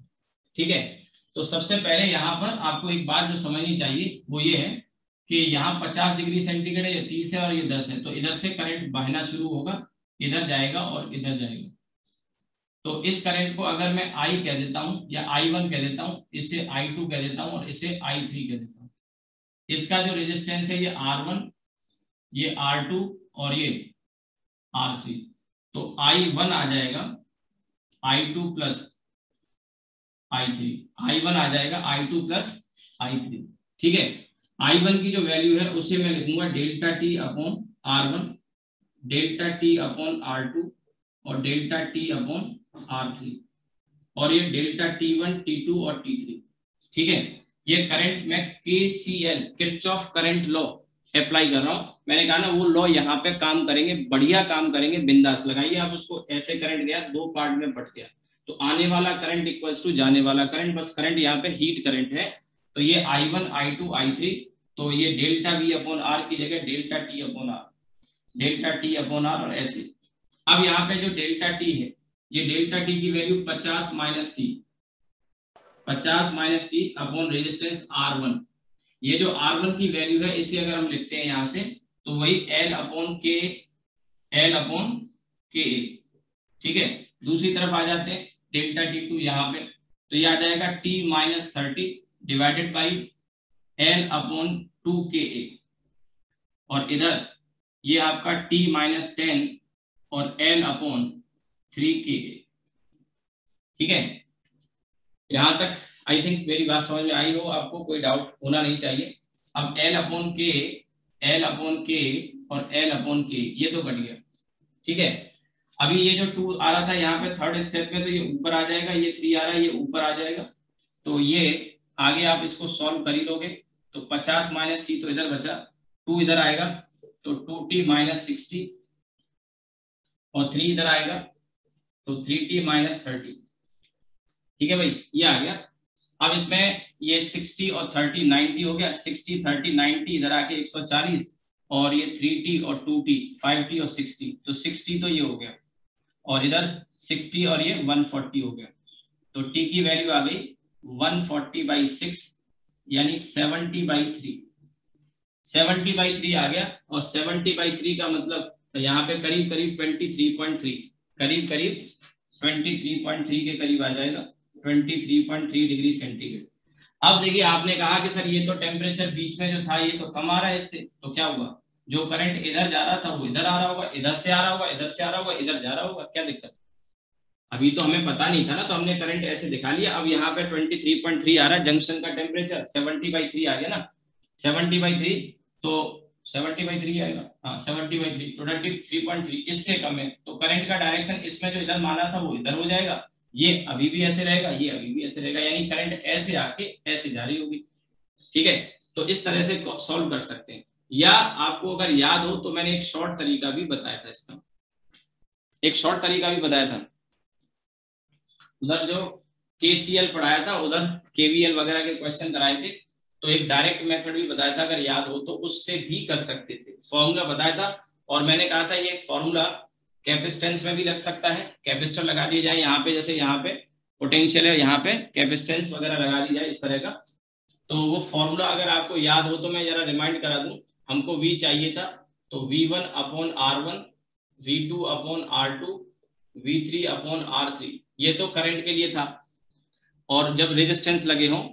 ठीक है, तो सबसे पहले यहाँ पर आपको एक बात जो समझनी चाहिए वो ये है कि यहाँ 50 डिग्री सेंटीग्रेड है, ये 30 है और ये 10 है, तो इधर से करंट बहना शुरू होगा, इधर जाएगा और इधर जाएगा। तो इस करंट को अगर मैं I कह देता हूँ या I1 कह देता हूँ, इसे I2 कह देता हूँ और इसे I3 कह देता हूँ। इसका जो रेजिस्टेंस है ये R1, ये R2 और ये R3। तो I1 आ जाएगा I2 प्लस I3, I1 आ जाएगा I2 प्लस I3। ठीक है, I1 की जो वैल्यू है उसे मैं लिखूंगा delta T upon R1, delta T upon R2 और डेल्टा T अपॉन R3, और ये डेल्टा T1, T2 और T3। ठीक है, ये करंट मैं KCL Kirchhoff current law apply कर रहा हूं। मैंने कहा ना वो लॉ यहाँ पे काम करेंगे, बढ़िया काम करेंगे, बिंदास लगाइए आप उसको। ऐसे करंट गया, दो पार्ट में बट गया, तो आने वाला करंट इक्वल्स टू जाने वाला करंट, बस करंट यहाँ पे हीट करंट है। तो ये I1, I2, I3, तो ये डेल्टा V अपॉन R की जगह delta T upon R, delta T upon R और ऐसे। अब यहाँ पे जो डेल्टा T है, ये डेल्टा T की value 50 minus T, 50 minus T upon resistance R1। ये जो R1 की वैल्यू है इसे अगर हम लिखते हैं यहाँ से, तो वही L अपॉन के, L अपॉन के। ठीक है, दूसरी तरफ आ जाते हैं, डेल्टा T2 यहाँ पे, तो ये आ जाएगा T minus 30 divided by L upon 2KA, और इधर ये आपका T माइनस 10 और L अपॉन 3KA। ठीक है, यहां तक आई थिंक मेरी बात समझ में आई हो, आपको कोई डाउट होना नहीं चाहिए। अब L अपॉन के, L अपॉन के और L अपॉन के, ये तो कट गया। ठीक है, अभी ये जो 2 आ रहा था यहाँ पे थर्ड स्टेप में, तो ये ऊपर आ जाएगा, ये 3 आ रहा है ये ऊपर आ जाएगा। तो ये आगे आप इसको सॉल्व कर ही लोगे, तो 50 माइनस टी तो इधर बचा, 2 इधर आएगा तो 2t माइनस 60 और 3 इधर आएगा तो 3t माइनस 30। ठीक है भाई, ये आ गया। अब इसमें ये 60 और 30 90 हो गया, 60 30 90 इधर आके 140, और ये 3t और 2t 5t और 60, तो 60 तो ये हो गया, और इधर 60 और ये 140 हो गया। तो t की वैल्यू आ गई 140/6 यानी 70/3, 70/3 आ गया। और 70/3 का मतलब यहाँ पे करीब करीब 23.3, करीब करीब 23.3 के करीब आ जाएगा, 23.3 डिग्री सेंटीग्रेड। अब देखिए, आपने कहा कि सर ये तो टेम्परेचर बीच में जो था ये तो कम आ रहा है इससे, तो क्या हुआ, जो करंट इधर जा रहा था वो इधर आ रहा होगा, इधर से आ रहा होगा, इधर से आ रहा होगा, इधर जा रहा होगा, क्या दिक्कत। अभी तो हमें पता नहीं था ना, तो हमने करंट ऐसे दिखा लिया। अब यहाँ पे 23.3 आ रहा है, जंक्शन का टेम्परेचर 70/3 आ गया ना, 70/3, तो 70/3 आएगा, हाँ 70/3, तो 23.3 इससे कम है, तो करंट का डायरेक्शन इसमें जो इधर माना था वो इधर हो जाएगा, ये अभी भी ऐसे रहेगा, ये अभी भी ऐसे रहेगा, यानी करंट ऐसे आके ऐसे जा रही होगी। ठीक है, तो इस तरह से सॉल्व कर सकते हैं। या आपको अगर याद हो तो मैंने एक शॉर्ट तरीका भी बताया था इसका, एक शॉर्ट तरीका भी बताया था उधर जो KCL पढ़ाया था, उधर KVL वगैरह के क्वेश्चन कराए थे, तो एक डायरेक्ट मेथड भी बताया था, अगर याद हो तो उससे भी कर सकते थे। फॉर्मूला बताया था और मैंने कहा था ये फॉर्मूला कैपेसिटेंस में भी लग सकता है, कैपेसिटर लगा दिया जाए यहाँ पे, जैसे यहाँ पे पोटेंशियल है, यहाँ पे कैपेसिटेंस वगैरह लगा दी जाए इस तरह का। तो वो फॉर्मूला अगर आपको याद हो तो मैं जरा रिमाइंड करा दूं। हमको V चाहिए था, तो V1 upon R1, V2 upon R2, V3 upon R3, ये तो करंट के लिए था। और जब रेजिस्टेंस लगे हों,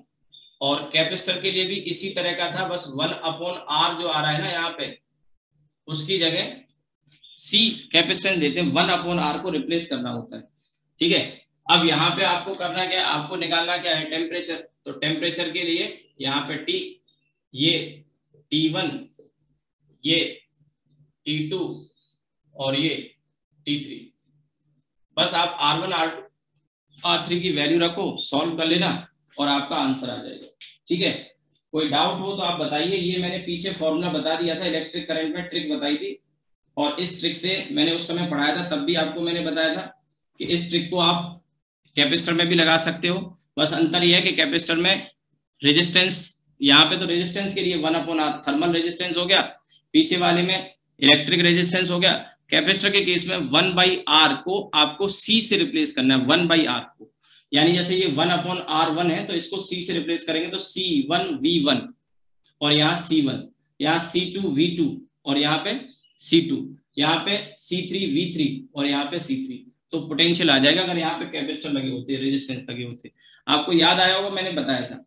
और कैपेसिटर के लिए भी इसी तरह का था, बस 1/R जो आ रहा है ना यहाँ पे, उसकी जगह C कैपेसिटेंस देते हैं, 1/R को रिप्लेस करना होता है। ठीक है, अब यहाँ पे आपको करना क्या है, आपको निकालना क्या है, टेम्परेचर। तो टेम्परेचर के लिए यहाँ पे T, ये T1, ये T2 और ये T3। बस आप R1 R3 की वैल्यू रखो, सॉल्व कर लेना और आपका आंसर आ जाएगा। ठीक है, कोई डाउट हो तो आप बताइए। ये मैंने पीछे फॉर्मूला बता दिया था, इलेक्ट्रिक करंट में ट्रिक बताई थी, और इस ट्रिक से मैंने उस समय पढ़ाया था, तब भी आपको मैंने बताया था कि इस ट्रिक को आप कैपेसिटर में भी लगा सकते हो। बस अंतर यह है कि कैपेसिटर में रेजिस्टेंस, यहाँ पे तो रेजिस्टेंस के लिए 1/R थर्मल रेजिस्टेंस हो गया, पीछे वाले में इलेक्ट्रिक रेजिस्टेंस हो गया। कैपेसिटर के केस में 1/R को आपको C से रिप्लेस करना है, 1/R को, यानी जैसे ये 1/R1 है तो इसको C से रिप्लेस करेंगे तो C1V1, और यहाँ C1, यहाँ C2V2, और यहाँ पे C2, यहाँ पे C3V3, और यहाँ पे C3। तो पोटेंशियल आ जाएगा अगर यहाँ पे कैपेसिटर लगे होते, रेजिस्टेंस लगे होते। आपको याद आया होगा, मैंने बताया था।